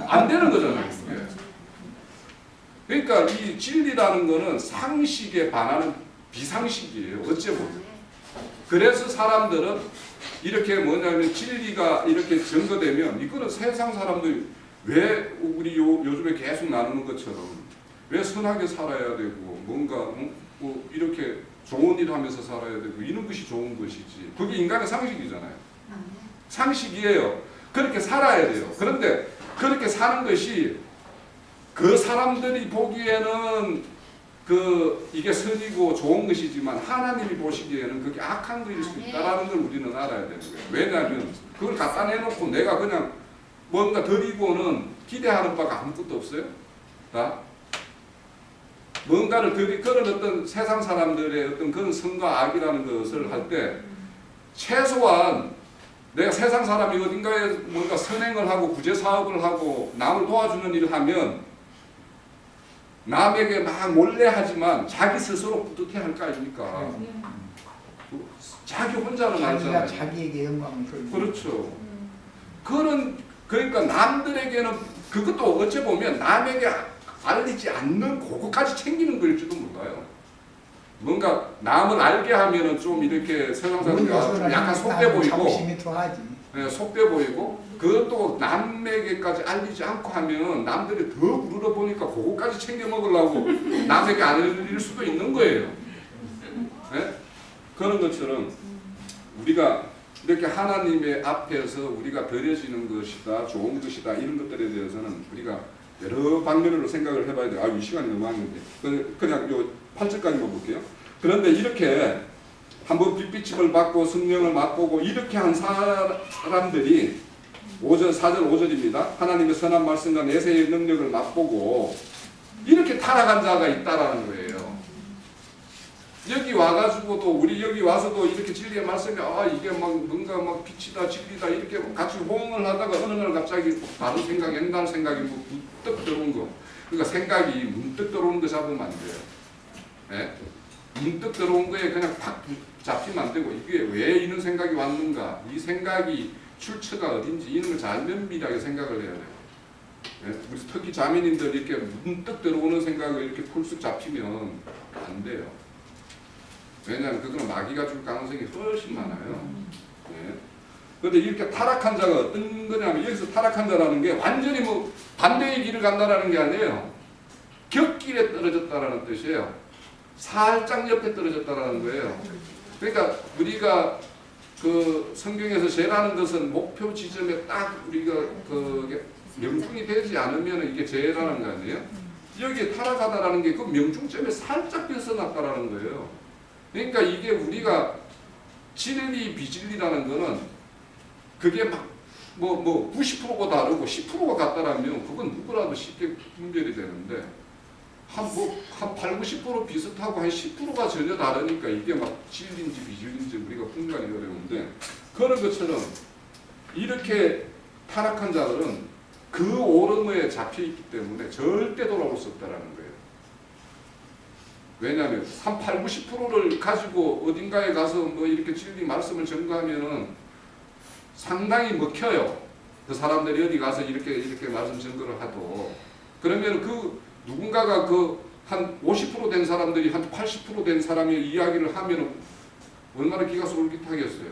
안 되는 거잖아요. 그게. 그러니까 이 진리라는 거는 상식에 반하는 비상식이에요. 어째 보면. 그래서 사람들은 이렇게 뭐냐면 진리가 이렇게 증거되면 이거는 세상 사람들이 왜 우리 요즘에 계속 나누는 것처럼 왜 선하게 살아야 되고 뭔가 뭐 이렇게 좋은 일 하면서 살아야 되고 이런 것이 좋은 것이지 그게 인간의 상식이잖아요. 상식이에요. 그렇게 살아야 돼요. 그런데 그렇게 사는 것이 그 사람들이 보기에는 이게 선이고 좋은 것이지만 하나님이 보시기에는 그게 악한 것일 수 있다라는 걸 우리는 알아야 되는 거예요. 왜냐하면 그걸 갖다 내놓고 내가 그냥 뭔가 드리고는 기대하는 바가 아무것도 없어요. 다 뭔가를 그런 어떤 세상 사람들의 어떤 그런 선과 악이라는 것을 할 때 최소한 내가 세상 사람이 어딘가에 뭔가 선행을 하고 구제 사업을 하고 남을 도와주는 일을 하면 남에게 막 몰래 하지만 자기 스스로 뿌듯해 할 거 아닙니까? 자기 혼자는 자기가 알잖아요. 자기에게 영광을 돌리고. 그렇죠. 그러니까 남들에게는 그것도 어찌 보면 남에게 알리지 않는 그거까지 챙기는 거일지도 몰라요. 뭔가 남을 알게 하면은 좀 이렇게 세상 사람이 약간 속돼 보이고, 자부심이 더하지. 네, 속돼 보이고, 그것도 남에게까지 알리지 않고 하면 남들이 더 부르러 보니까 그거까지 챙겨 먹으려고 남에게 안 알릴 수도 있는 거예요. 네? 그런 것처럼 우리가 이렇게 하나님의 앞에서 우리가 드려지는 것이다, 좋은 것이다, 이런 것들에 대해서는 우리가 여러 방면으로 생각을 해봐야 돼요. 아, 이 시간이 너무 많은데. 그냥 요 8절까지만 볼게요. 그런데 이렇게 한번 빛비침을 받고 성령을 맛보고 이렇게 한 사람들이 4절 5절입니다. 하나님의 선한 말씀과 내세의 능력을 맛보고 이렇게 타락한 자가 있다라는 거예요. 여기 와가지고도 우리 여기 와서도 이렇게 진리의 말씀이 이게 막 뭔가 막 빛이다 진리다 이렇게 같이 호응을 하다가 어느 날 갑자기 다른 생각, 옛날 생각이 뭐 문득 들어온 거. 그러니까 생각이 문득 들어오는 거 잡으면 안 돼요. 네? 문득 들어온 거에 그냥 팍 잡히면 안 되고 이게 왜 이런 생각이 왔는가, 이 생각이 출처가 어딘지 이런 걸 잘 면밀하게 생각을 해야 돼요. 네? 우리 특히 자매님들 이렇게 문득 들어오는 생각을 이렇게 풀쑥 잡히면 안 돼요. 왜냐하면 그거는 마귀가 줄 가능성이 훨씬 많아요. 네. 그런데 이렇게 타락한 자가 어떤 거냐면 여기서 타락한 자라는 게 완전히 뭐 반대의 길을 간다라는 게 아니에요. 곁길에 떨어졌다라는 뜻이에요. 살짝 옆에 떨어졌다라는 거예요. 그러니까 우리가 그 성경에서 죄라는 것은 목표 지점에 딱 우리가 그게 명중이 되지 않으면 이게 죄라는 거 아니에요? 여기에 타락하다라는 게 그 명중점에 살짝 벗어났다라는 거예요. 그러니까 이게 우리가 진리 비진리라는 거는 그게 막 뭐 90%가 다르고 10%가 같다라면 그건 누구라도 쉽게 분별이 되는데 한 8, 90% 비슷하고 한 10%가 전혀 다르니까 이게 막 진리인지 비진리인지 우리가 분간이 어려운데, 그런 것처럼 이렇게 타락한 자들은 그 오름에 잡혀 있기 때문에 절대 돌아올 수 없다라는 거예요. 왜냐하면 한 8, 90%를 가지고 어딘가에 가서 뭐 이렇게 진리 말씀을 전가하면은 상당히 먹혀요. 그 사람들이 어디 가서 이렇게 말씀 전거를 하도. 그러면 그 누군가가 그 한 50% 된 사람들이 한 80% 된 사람의 이야기를 하면 얼마나 기가 솔깃하겠어요.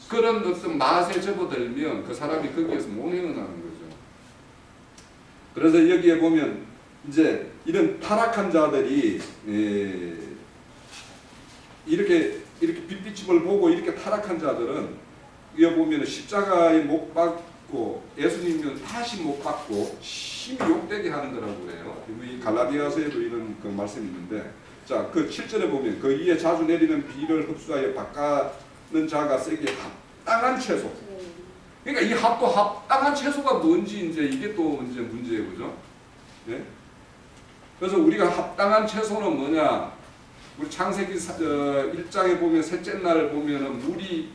그런 어떤 맛에 접어들면 그 사람이 거기에서 몽행을 하는 거죠. 그래서 여기에 보면 이제 이런 타락한 자들이 이렇게 빛비침을 보고 이렇게 타락한 자들은 여기 보면 십자가에 못 박고 예수님은 다시 못 박고 심히 욕되게 하는 거라고 그래요. 이 갈라디아서에도 이런 그 말씀이 있는데, 자, 그 7절에 보면 그 이에 자주 내리는 비를 흡수하여 바꾸는 자가 세게 합당한 채소. 그러니까 이 합당한 채소가 뭔지 이제 이게 또 이제 문제예요, 그죠? 네? 그래서 우리가 합당한 채소는 뭐냐? 우리 창세기 1장에 보면 셋째 날 보면은 물이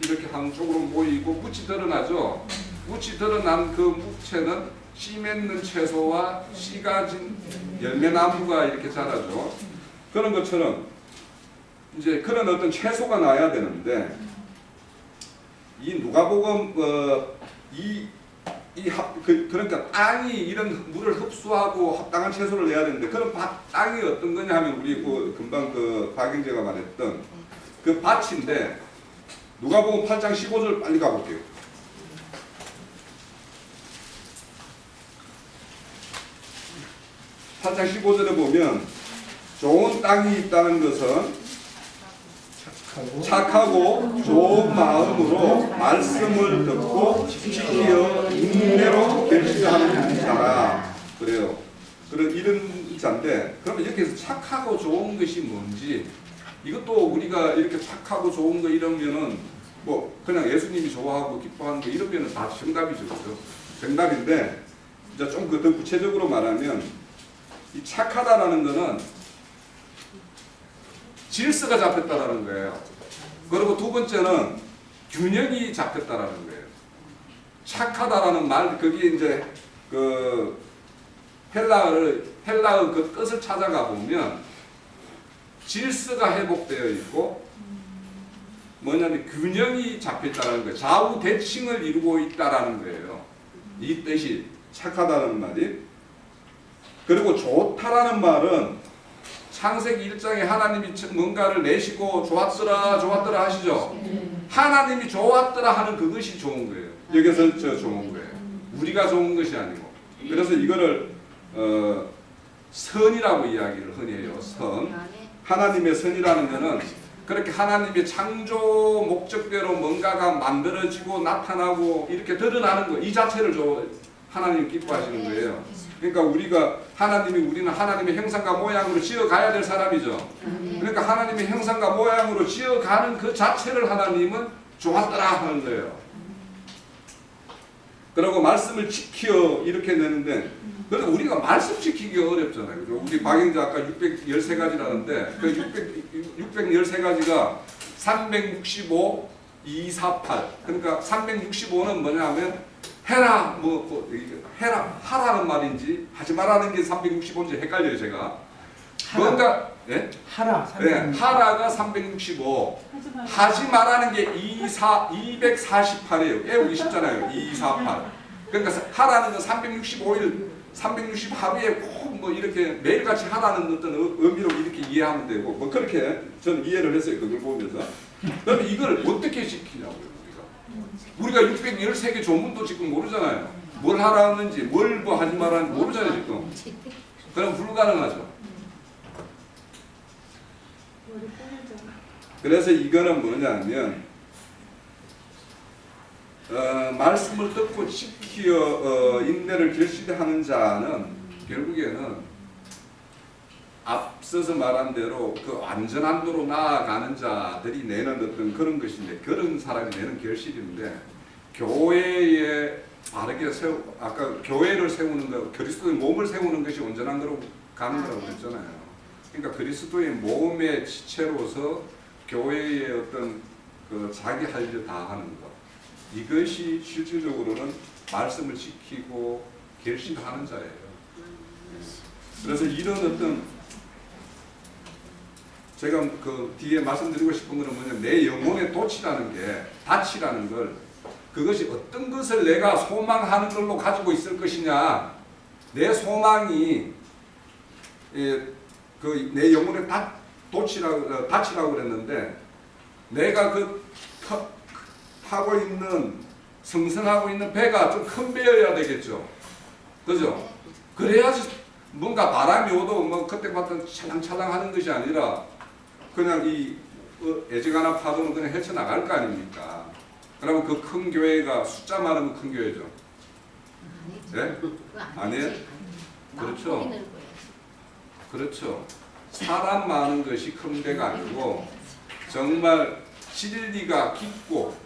이렇게 한쪽으로 모이고 묻이 드러나죠. 묻이 드러난 그 묻채는 씨 맺는 채소와 씨가 진 열매나무가 이렇게 자라죠. 그런 것처럼 이제 그런 어떤 채소가 나야 되는데, 이 누가복음 그러니까 땅이 이런 물을 흡수하고 합당한 채소를 내야 되는데, 그런 땅이 어떤 거냐 하면 우리 금방 박영재가 말했던 그 밭인데, 누가복음 8장 15절 빨리 가볼게요. 8장 15절에 보면 좋은 땅이 있다는 것은 착하고 좋은 마음으로 말씀을 듣고 지키어 인내로 결실하는 자라 그래요. 이런 자인데 그러면 여기서 착하고 좋은 것이 뭔지 이것도 우리가 이렇게 착하고 좋은 거 이러면은 뭐 그냥 예수님이 좋아하고 기뻐하는 거 이러면은 다 정답이죠. 그죠? 정답인데 이제 좀 더 구체적으로 말하면 이 착하다라는 거는 질서가 잡혔다라는 거예요. 그리고 두 번째는 균형이 잡혔다라는 거예요. 착하다라는 말 거기에 이제 그 헬라의 그 뜻을 찾아가 보면 질서가 회복되어 있고 뭐냐면 균형이 잡혔다는 거예요. 좌우 대칭을 이루고 있다라는 거예요. 이 뜻이 착하다는 말이. 그리고 좋다라는 말은 창세기 1장에 하나님이 뭔가를 내시고 좋았더라 좋았더라 하시죠. 하나님이 좋았더라 하는 그것이 좋은 거예요. 여기서 저 좋은 거예요. 우리가 좋은 것이 아니고. 그래서 이거를 선이라고 이야기를 흔히 해요. 선. 하나님의 선이라는 것은 그렇게 하나님의 창조 목적대로 뭔가가 만들어지고 나타나고 이렇게 드러나는 거 이 자체를 하나님 기뻐하시는 거예요. 그러니까 우리는 하나님의 형상과 모양으로 지어가야 될 사람이죠. 그러니까 하나님의 형상과 모양으로 지어가는 그 자체를 하나님은 좋았더라 하는 거예요. 그리고 말씀을 지켜 이렇게 내는데 그런데 우리가 말씀 지키기가 어렵잖아요. 그죠? 우리 박영자 아까 613가지라는데 그 613가지가 365, 248 그러니까 365는 뭐냐면 해라 해라 하라는 말인지 하지 말라는 게 365인지 헷갈려요 제가. 뭔가 예? 하라. 네, 하라가 365 하지 말라는 게 248이에요. 외우기 쉽잖아요. 248 그러니까 하라는 건 365일 360하루에 꼭 뭐 이렇게 매일같이 하라는 어떤 의미로 이렇게 이해하면 되고 뭐 그렇게 저는 이해를 했어요. 그걸 보면서. 그럼 이걸 어떻게 지키냐고요. 우리가 613개 조문도 지금 모르잖아요. 뭘 하라는지 뭘 뭐 하지 말라는지 모르잖아요 지금. 그럼 불가능하죠. 그래서 이거는 뭐냐면 말씀을 듣고 지키어 인내를 결실하는 자는 결국에는 앞서서 말한 대로 그 완전한 도로 나아가는 자들이 내는 어떤 그런 것인데 그런 사람이 내는 결실인데 교회에 바르게 아까 교회를 세우는 거 그리스도의 몸을 세우는 것이 온전한 거로 가는 거라고 그랬잖아요. 그러니까 그리스도의 몸의 지체로서 교회의 어떤 그 자기 할 일 다 하는 것 이것이 실질적으로는 말씀을 지키고 결실하는 자예요. 그래서 이런 어떤 제가 그 뒤에 말씀드리고 싶은 것은 뭐냐면 내 영혼의 돛이라는 게 닻이라는 걸 그것이 어떤 것을 내가 소망하는 걸로 가지고 있을 것이냐 내 소망이 그 내 영혼의 돛이라고 그랬는데 내가 그 타고 있는 성성하고 있는 배가 좀 큰 배여야 되겠죠. 그죠? 그래야지 뭔가 바람이 오도 뭐 그때마다 찰랑찰랑 하는 것이 아니라 그냥 이 애지간한 파도는 그냥 헤쳐나갈 거 아닙니까? 그러면 그 큰 교회가 숫자 많으면 큰 교회죠. 네? 아니에요? 그렇죠. 그렇죠. 사람 많은 것이 큰 배가 아니고 정말 진리가 깊고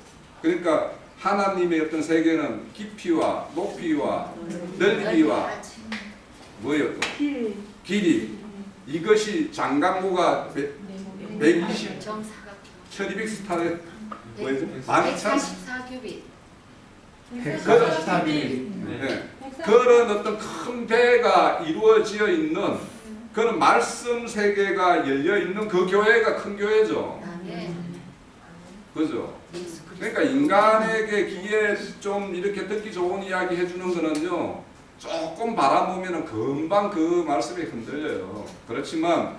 그러니까 하나님의 어떤 세계는 깊이와 높이와 넓이와 뭐예요 또? 길이 이것이 장강구가 120 1200스타일 뭐예요? 144규빗 그런 어떤 큰 배가 이루어져 있는 그런 말씀 세계가 열려 있는 그 교회가 큰 교회죠. 그죠? 그러니까 인간에게 귀에 좀 이렇게 듣기 좋은 이야기 해주는 거는요 조금 바라보면은 금방 그 말씀에 흔들려요. 그렇지만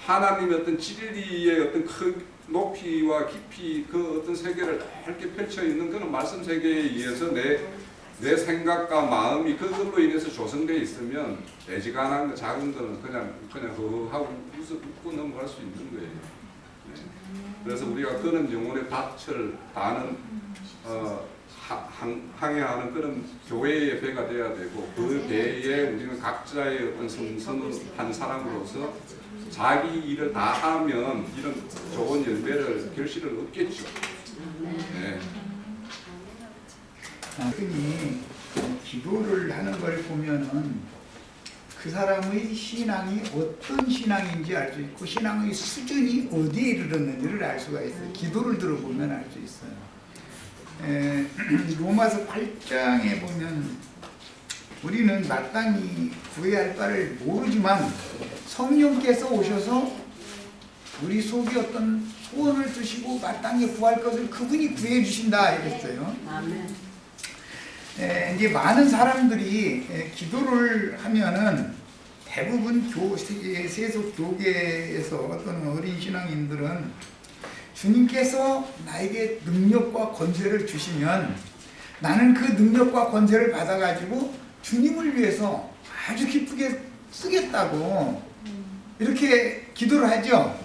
하나님의 어떤 진리의 어떤 큰 높이와 깊이 그 어떤 세계를 넓게 펼쳐 있는 그런 말씀 세계에 의해서 내 생각과 마음이 그걸로 인해서 조성되어 있으면 애지간한 거 작은 거는 그냥 하고 웃고 넘어갈 수 있는 거예요. 네. 그래서 우리가 그런 영혼의 닻을 다는 항해하는 그런 교회의 배가 돼야 되고 그 배에 우리는 각자의 어떤 성성한 사람으로서 자기 일을 다 하면 이런 좋은 열매를 결실을 얻겠죠. 네. 흔히 기도를 하는 걸 보면은 그 사람의 신앙이 어떤 신앙인지 알 수 있고 신앙의 수준이 어디에 이르렀는지를 알 수가 있어요. 기도를 들어보면 알 수 있어요. 로마서 8장에 보면 우리는 마땅히 구해야 할 바를 모르지만 성령께서 오셔서 우리 속에 어떤 소원을 두시고 마땅히 구할 것을 그분이 구해 주신다 이랬어요. 이제 많은 사람들이 기도를 하면은 대부분 세속 교계에서 어떤 어린 신앙인들은 주님께서 나에게 능력과 권세를 주시면 나는 그 능력과 권세를 받아가지고 주님을 위해서 아주 기쁘게 쓰겠다고 이렇게 기도를 하죠.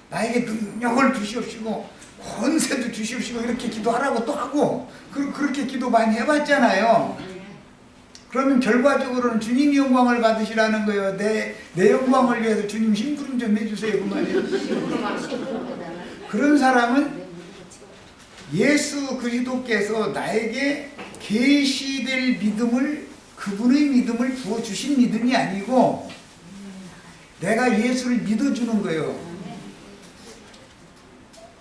나에게 능력을 주시옵시고 권세도 주시옵시고 이렇게 기도하라고 또 하고 그렇게 기도 많이 해봤잖아요. 그러면 결과적으로는 주님이 영광을 받으시라는 거예요. 내 영광을 위해서 주님 심부름 좀 해주세요 그 말이에요. 그런 사람은 예수 그리스도께서 나에게 계시될 믿음을 그분의 믿음을 부어주신 믿음이 아니고 내가 예수를 믿어주는 거예요.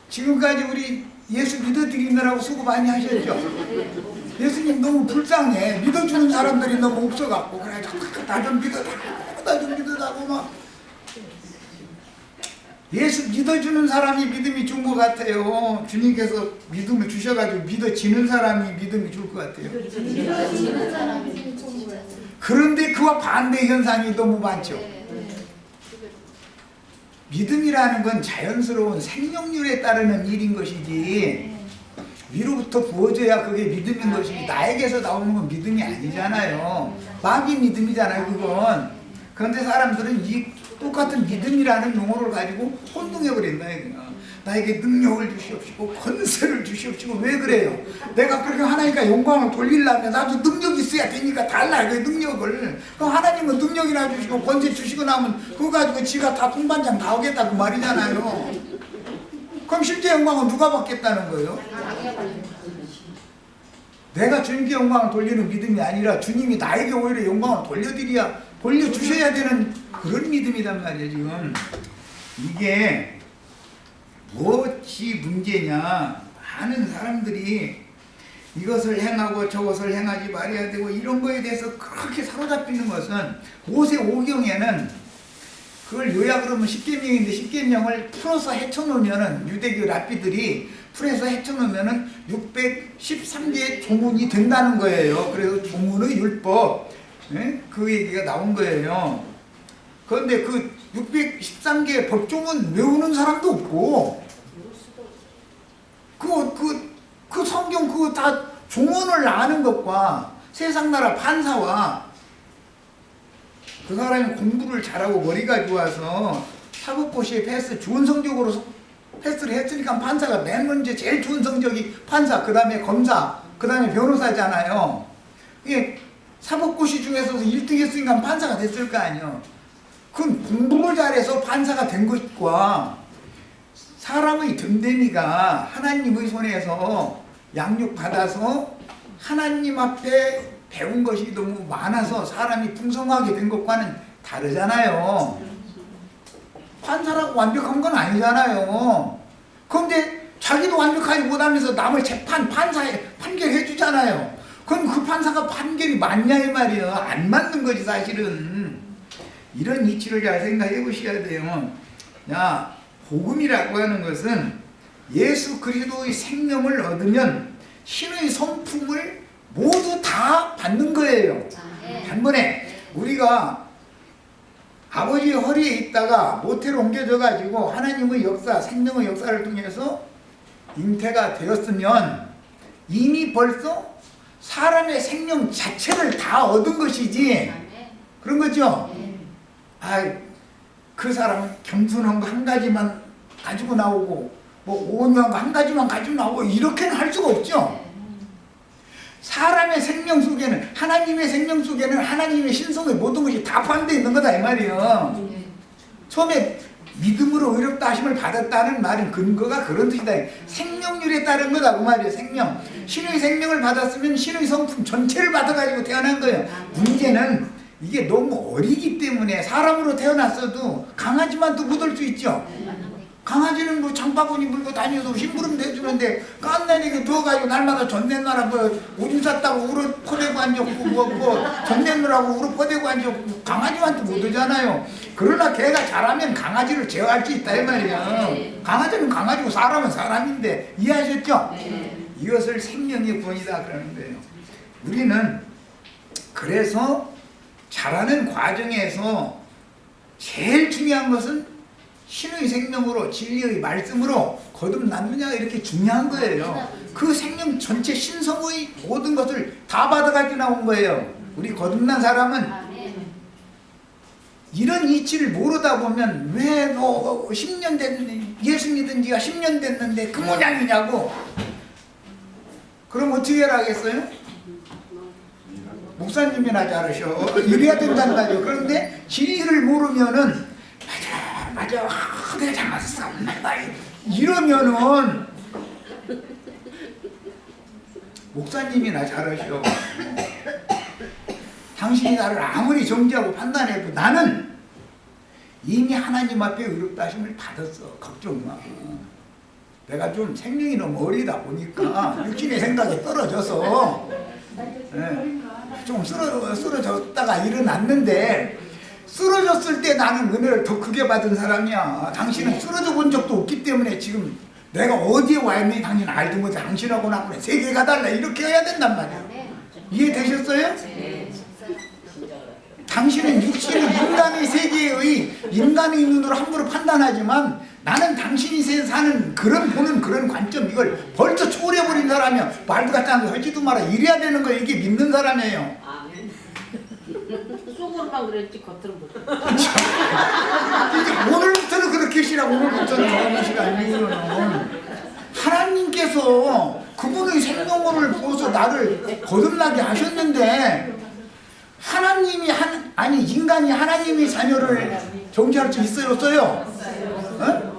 지금까지 우리 예수 믿어드리느라고 수고 많이 하셨죠? 예수님 너무 불쌍해. 믿어주는 사람들이 너무 없어갖고 그래 나 좀 믿어달라고 나 좀 믿어달라고 막 예수 믿어주는 사람이 믿음이 준 것 같아요. 주님께서 믿음을 주셔가지고 믿어지는 사람이 믿음이 줄 것 같아요. 믿어지는 사람이 그런데 그와 반대 현상이 너무 많죠. 믿음이라는 건 자연스러운 생명률에 따르는 일인 것이지 위로부터 부어져야 그게 믿음인 것이지 나에게서 나오는 건 믿음이 아니잖아요. 마귀 믿음이잖아요 그건. 그런데 사람들은 이 똑같은 믿음이라는 용어를 가지고 혼동해버린다. 나에게 능력을 주시옵시고 권세를 주시옵시고 왜 그래요? 내가 그렇게 하나님께 영광을 돌리려면 나도 능력이 있어야 되니까 달라 그 능력을. 그럼 하나님은 능력이나 주시고 권세 주시고 나면 그거 가지고 지가 다 통반장 나오겠다 그 말이잖아요. 그럼 실제 영광은 누가 받겠다는 거예요? 내가 주님께 영광을 돌리는 믿음이 아니라 주님이 나에게 오히려 영광을 돌려주셔야 되는 그런 믿음이란 말이에요. 지금 이게 무엇이 문제냐, 많은 사람들이 이것을 행하고 저것을 행하지 말아야 되고 이런 거에 대해서 그렇게 사로잡히는 것은 모세오경에는 그걸 요약을 하면 십계명인데 십계명을 풀어서 헤쳐놓으면은 유대교 랍비들이 풀어서 헤쳐놓으면은 613개의 조문이 된다는 거예요. 그래서 조문의 율법 그 얘기가 나온 거예요. 그런데 그 613개의 법조문 외우는 사람도 없고 그 성경 그거 다 조문을 아는 것과 세상 나라 판사와 그 사람이 공부를 잘하고 머리가 좋아서 사법고시에 패스 좋은 성적으로 패스를 했으니까 판사가 맨 먼저 제일 좋은 성적이 판사, 그 다음에 검사, 그 다음에 변호사잖아요. 이게 사법고시 중에서도 1등 했으니까 판사가 됐을 거 아니에요. 그럼 공부를 잘해서 판사가 된 것과 사람의 됨됨이가 하나님의 손에서 양육받아서 하나님 앞에 배운 것이 너무 많아서 사람이 풍성하게 된 것과는 다르잖아요. 판사라고 완벽한 건 아니잖아요. 그런데 자기도 완벽하지 못하면서 남을 판사에 판결해 주잖아요. 그럼 그 판사가 판결이 맞냐 이 말이에요. 안 맞는 거지 사실은. 이런 이치를 잘 생각해 보셔야 돼요. 야, 복음이라고 하는 것은 예수 그리스도의 생명을 얻으면 신의 성품을 모두 다 받는 거예요. 단번에 우리가 아버지의 허리에 있다가 모태로 옮겨져 가지고 하나님의 역사, 생명의 역사를 통해서 잉태가 되었으면 이미 벌써 사람의 생명 자체를 다 얻은 것이지. 그런 거죠? 그 사람은 겸손한 거 한 가지만 가지고 나오고 뭐 온유한 거 한 가지만 가지고 나오고 이렇게는 할 수가 없죠. 사람의 생명 속에는, 하나님의 생명 속에는 하나님의 신성의 모든 것이 다 포함되어 있는 거다 이 말이에요. 처음에 믿음으로 의롭다 하심을 받았다는 말은 근거가 그런 뜻이다. 생명률에 따른 거다 그 말이에요. 생명. 신의 생명을 받았으면 신의 성품 전체를 받아가지고 태어난 거예요. 문제는 이게 너무 어리기 때문에 사람으로 태어났어도 강아지만 또 묻을 수 있죠. 강아지는 뭐 장바구니 물고 다녀도 심부름도 해주는데 깐나니게 더워가지고 날마다 전 내놔라 뭐 오줌 쌌다고 울어 퍼대고 앉았고 뭐 전 내놓으라고 울어 퍼대고 앉았고 강아지한테 못 오잖아요. 그러나 걔가 잘하면 강아지를 제어할 수 있다 이 말이에요. 강아지는 강아지고 사람은 사람인데 이해하셨죠? 이것을 생명의 구원이다 그러는 거예요. 우리는 그래서 자라는 과정에서 제일 중요한 것은 신의 생명으로 진리의 말씀으로 거듭났느냐 이렇게 중요한 거예요. 그 생명 전체 신성의 모든 것을 다 받아가지고 나온 거예요. 우리 거듭난 사람은 이런 이치를 모르다 보면 왜 너 10년 됐는데 예수 믿은 지가 10년 됐는데 그 모양이냐고. 그럼 어떻게 하라겠어요? 목사님이나 잘하셔. 이래야 된단 말이에요. 그런데 진리를 모르면은 맞아 내가 잘못했어 이러면은 목사님이나 잘하셔. 당신이 나를 아무리 정죄하고 판단해도 나는 이미 하나님 앞에 의롭다 하심을 받았어. 걱정 마. 내가 좀 생명이 너무 어리다 보니까 육신의 생각에 떨어져서 좀 쓰러졌다가 일어났는데 쓰러졌을 때 나는 은혜를 더 크게 받은 사람이야. 당신은 쓰러져 본 적도 없기 때문에 지금 내가 어디에 와 있는지 당신 알도 못해. 당신하고 나하고 세계가 달라. 이렇게 해야 된단 말이야. 이해되셨어요? 당신은 육신의 인간의 세계의 인간의 눈으로 함부로 판단하지만 나는 당신이 사는 보는 그런 관점 이걸 벌써 초월해버린 사람이야. 말도 같지 않고 하지도 마라. 이래야 되는 거야. 이게 믿는 사람이에요. 속으로만 그랬지 겉으로 못. 오늘부터는 그렇게 시라고. 오늘부터는 저런 시간 이후로는 하나님께서 그분의 생명을 부어서 나를 거듭나게 하셨는데 하나님이 인간이 하나님의 자녀를 정죄할 수 있어요 없어요? 어?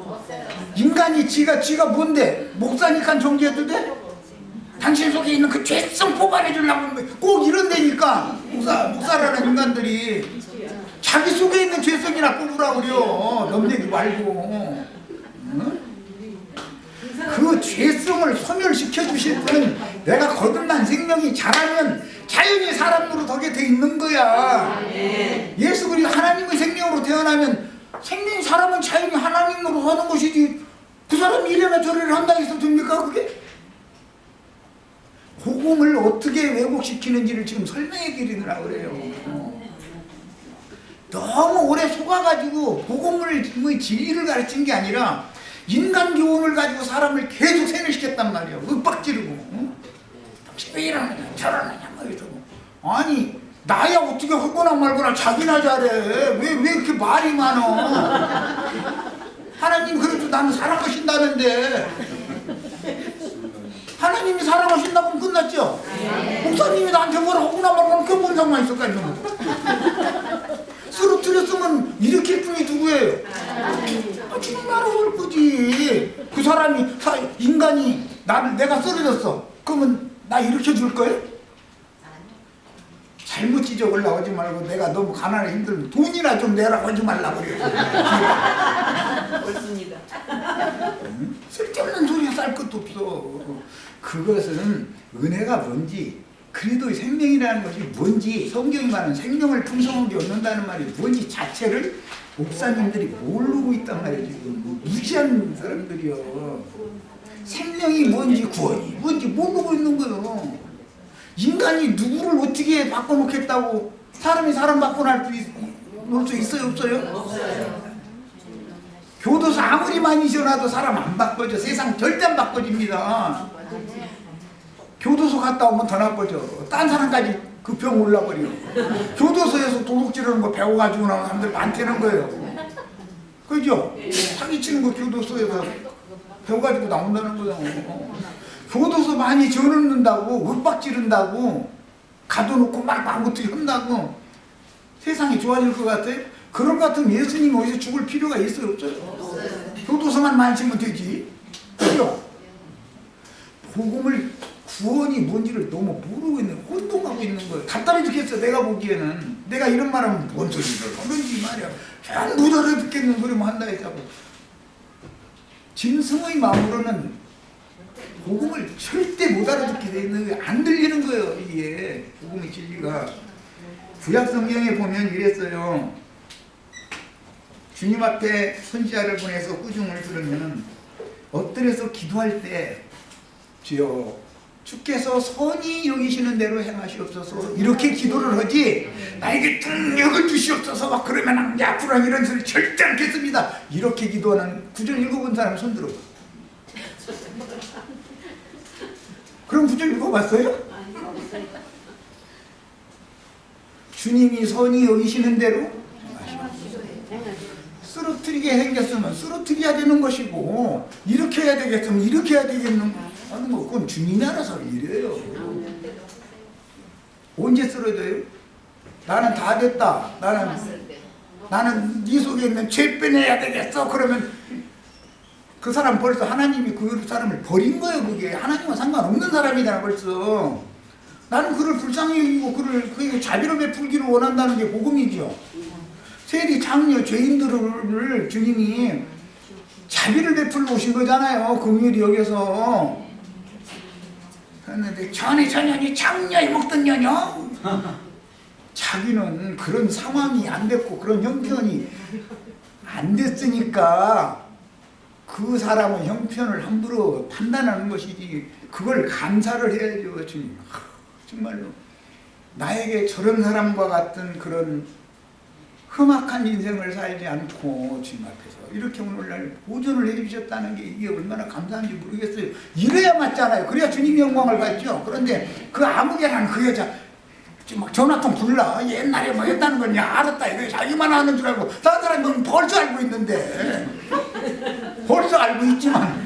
인간이 지가 뭔데 목사니까 정죄해도 돼? 당신 속에 있는 그 죄성 뽑아내 주려고 꼭 이런다니까. 목사라는 인간들이 자기 속에 있는 죄성이나 뽑으라고 그래요. 넘기지 말고. 응? 그 죄성을 소멸시켜 주실 분은 내가 거듭난 생명이 자라면 자연히 사람으로 덕에 돼 있는 거야. 예수 그리스도 하나님의 생명으로 태어나면 생명이 사람은 자연히 하나님으로 사는 것이지 그 사람이 이래나 저래나 한다 해서 됩니까 그게? 복음을 어떻게 왜곡시키는지를 지금 설명해 드리느라고 그래요. 너무 오래 속아가지고 복음의 진리를 가르친 게 아니라 인간 교훈을 가지고 사람을 계속 세뇌시켰단 말이에요. 윽박지르고. 당신 왜 이러느냐 저러느냐 막 이러고. 아니 나야 어떻게 하거나 말거나 자기나 잘해. 왜 이렇게 말이 많어. 하나님 그래도 나는 사랑하신다는데 하나님이 사랑하신다고 하면 끝났죠? 목사님이 나한테 뭐라 하거나 말거나 그게 뭔 상관이 있을까 있는 거. 쓰러뜨렸으면 일으킬 분이 누구예요? 주님 나라올 거지. 그 사람이 인간이 내가 쓰러졌어. 그러면 나 일으켜 줄 거예요? 잘못 지적 올라오지 말고 내가 너무 가난해 힘들면 돈이나 좀 내라고 하지 말라고 그래요. 옳습니다. 쓸데없는 소리에 쌀 것도 없어. 그것은 은혜가 뭔지 그리스도의 생명이라는 것이 뭔지 성경이 말하는 생명을 풍성하게 얻는다는 말이 뭔지 자체를 목사님들이 모르고 있단 말이에요. 지금 무시하는 사람들이요. 생명이 뭔지 구원이 뭔지 모르고 있는 거예요. 인간이 누구를 어떻게 바꿔놓겠다고 사람이 사람 바꿔놓을 수 있어요 없어요? 없어요. 교도소 아무리 많이 지어놔도 사람 안 바꿔져. 세상 절대 안 바꿔집니다. 교도소 갔다 오면 더 나빠져. 딴 사람까지 그 병 올라버려. 교도소에서 도둑질하는 거 배워가지고 나오는 사람들 많다는 거예요. 그죠? 사기치는 거 교도소에서 배워가지고 나온다는 거예요. 교도소 많이 지어놓는다고 윽박 지른다고 가둬놓고 막 마음부터 한다고 세상이 좋아질 것 같아요? 그럴 것 같으면 예수님이 어디서 죽을 필요가 있어요? 없어요? 없어요. 교도소만 많으면 되지. 그죠? 복음을 구원이 뭔지를 너무 모르고 있는 혼동하고 있는 거예요. 답답해 죽겠어. 내가 보기에는 내가 이런 말하면 뭔 소리를 하는지 말이야. 그냥 못 알아듣겠는 소리만 한다 했다고. 짐승의 마음으로는 복음을 절대 못 알아듣게 돼 있는 거예요. 안 들리는 거예요. 이게 복음의 진리가. 구약 성경에 보면 이랬어요. 주님 앞에 선지자를 보내서 꾸중을 들으면 엎드려서 기도할 때 주여 주께서 선히 여기시는 대로 행하시옵소서 이렇게 기도를 하지 나에게 능력을 주시옵소서 막 그러면 앞으로 이런 소리 절대 않겠습니다. 이렇게 기도하는 구절 읽어본 사람 손 들어. 그럼 구절 읽어봤어요? 주님이 선히 여기시는 대로 쓰러뜨리게 생겼으면 쓰러뜨려야 되는 것이고 이렇게 해야 되겠으면 이렇게 해야 되겠는 하는 거 그건 주님이 알아서 이래요. 언제 쓰러져요? 나는 다 됐다. 나는 네 속에 있는 죄 빼내야 되겠어. 그러면 그 사람 벌써 하나님이 그 사람을 버린 거예요. 그게 하나님과 상관없는 사람이잖아 벌써. 나는 그를 불쌍히 여기고 그에게 자비를 베풀기를 원한다는 게 복음이죠. 세리 장녀 죄인들을 주님이 자비를 베풀러 오신 거잖아요. 긍휼히 여기서. 그런데 전에 전년이 장녀에 먹던 년요. 자기는 그런 상황이 안 됐고 그런 형편이 안 됐으니까 그 사람의 형편을 함부로 판단하는 것이지 그걸 감사를 해야죠. 주님. 정말로 나에게 저런 사람과 같은 그런 험악한 인생을 살지 않고 주님 앞에서 이렇게 오늘날 보존을 해주셨다는 게 이게 얼마나 감사한지 모르겠어요. 이래야 맞잖아요. 그래야 주님이 영광을 받죠. 그런데 그 아무개나 그 여자 막 전화통 불러. 옛날에 뭐 했다는 거냐 알았다. 이거 자기만 아는 줄 알고 다른 사람은 벌써 알고 있는데 벌써 알고 있지만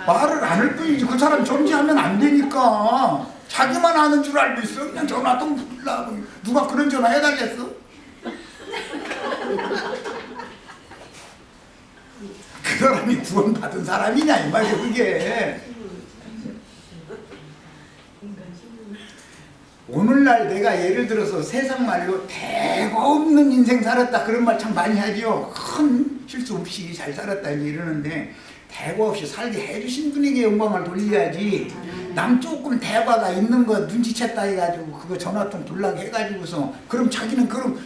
말을 안 할 뿐이지 그 사람 존재하면 안 되니까 자기만 아는 줄 알고 있어. 그냥 전화통 불러. 누가 그런 전화 해달랬어? 그 사람이 구원받은 사람이냐 이 말이야 그게. 오늘날 내가 예를 들어서 세상 말로 대가 없는 인생 살았다 그런 말 참 많이 하죠. 큰 실수 없이 잘 살았다 이러는데 대가 없이 살게 해주신 분에게 영광을 돌려야지 남 조금 대가가 있는 거 눈치챘다 해가지고 그거 전화통 불나게 해가지고서 그럼 자기는 그럼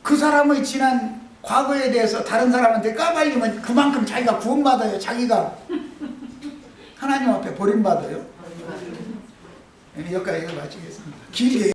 그 사람의 지난 과거에 대해서 다른 사람한테 까발리면 그만큼 자기가 구원받아요. 자기가 하나님 앞에 버림받아요. 여기까지 마치겠습니다. 길게